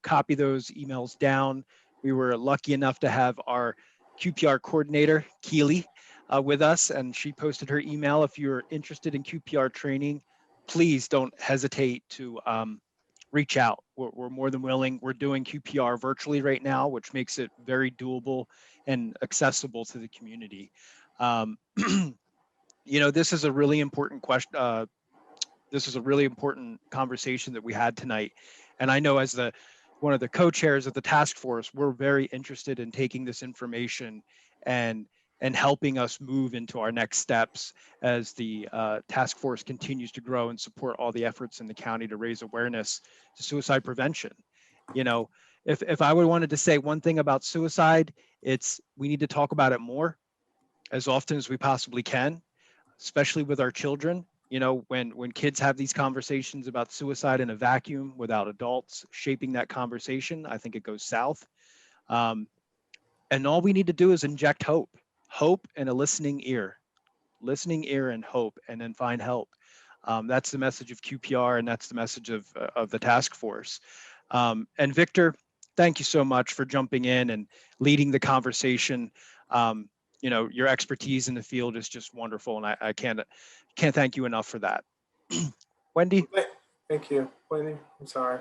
copy those emails down. We were lucky enough to have our QPR coordinator, Keely, with us, and she posted her email. If you're interested in QPR training, please don't hesitate to reach out. We're more than willing. We're doing QPR virtually right now, which makes it very doable and accessible to the community. You know, this is a really important question. This is a really important conversation that we had tonight. And I know as one of the co-chairs of the task force, we're very interested in taking this information and helping us move into our next steps as the task force continues to grow and support all the efforts in the county to raise awareness to suicide prevention. You know, if I would wanted to say one thing about suicide, it's we need to talk about it more, as often as we possibly can, especially with our children. You know, when kids have these conversations about suicide in a vacuum without adults shaping that conversation, I think it goes south. And all we need to do is inject hope and a listening ear and hope, and then find help. That's the message of QPR, and that's the message of the task force. And Victor, thank you so much for jumping in and leading the conversation. You know, your expertise in the field is just wonderful, and I can't thank you enough for that. Wendy? Thank you. Wendy, I'm sorry.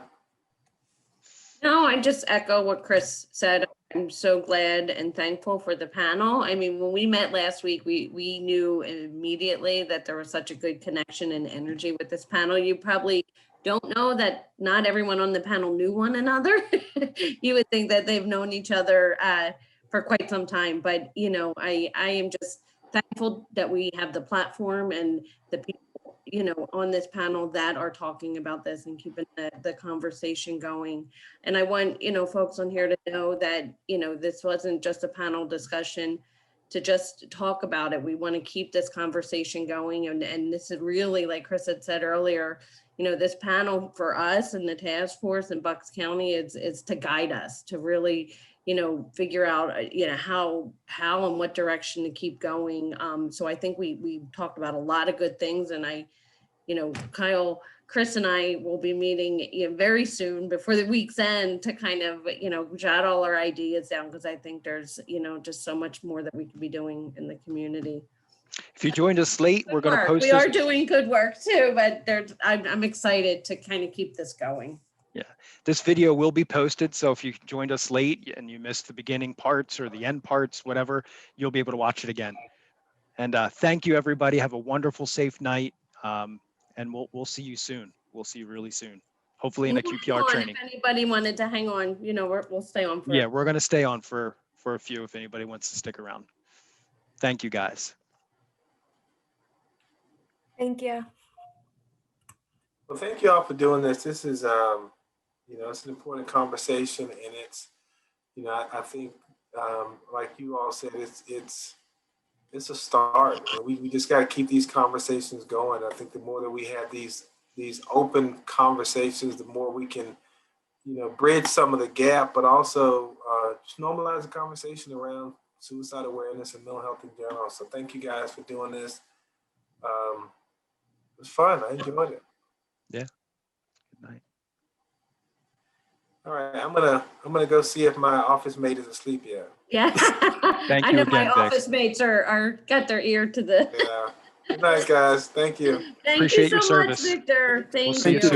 No, I just echo what Chris said. I'm so glad and thankful for the panel. I mean, when we met last week, we knew immediately that there was such a good connection and energy with this panel. You probably don't know that not everyone on the panel knew one another. You would think that they've known each other for quite some time, but you know, I am just thankful that we have the platform and the people, you know, on this panel that are talking about this and keeping the conversation going. And I want, you know, folks on here to know that, you know, this wasn't just a panel discussion to just talk about it. We want to keep this conversation going. And this is really, like Chris had said earlier, you know, this panel for us and the task force in Bucks County is to guide us to really, you know, figure out, you know, how and what direction to keep going. So I think we talked about a lot of good things, and you know, Kyle, Chris and I will be meeting, you know, very soon before the week's end to kind of, you know, jot all our ideas down, because I think there's, you know, just so much more that we could be doing in the community. If you joined us late, we're going to post We are doing good work too, but I'm excited to kind of keep this going. This video will be posted, so if you joined us late and you missed the beginning parts or the end parts, whatever, you'll be able to watch it again. And thank you, everybody. Have a wonderful, safe night, and we'll see you soon. We'll see you really soon, hopefully in a Hang QPR on, training. If anybody wanted to hang on, we'll stay on for. Yeah, we're going to stay on for a few if anybody wants to stick around. Thank you, guys. Thank you. Well, thank you all for doing this. This is, it's an important conversation, and it's, I think, like you all said, it's a start. We just got to keep these conversations going. I think the more that we have these open conversations, the more we can, bridge some of the gap, but also just normalize the conversation around suicide awareness and mental health in general. So thank you guys for doing this. It was fun. I enjoyed it. Yeah. Good night. All right, I'm gonna go see if my office mate is asleep yet. Yeah. Thank I you know again, my Vic. office mates are got their ear to the. Yeah. Good night, guys. Thank you. Thank Appreciate you your so much, service. Victor. We'll Thank see you you. soon.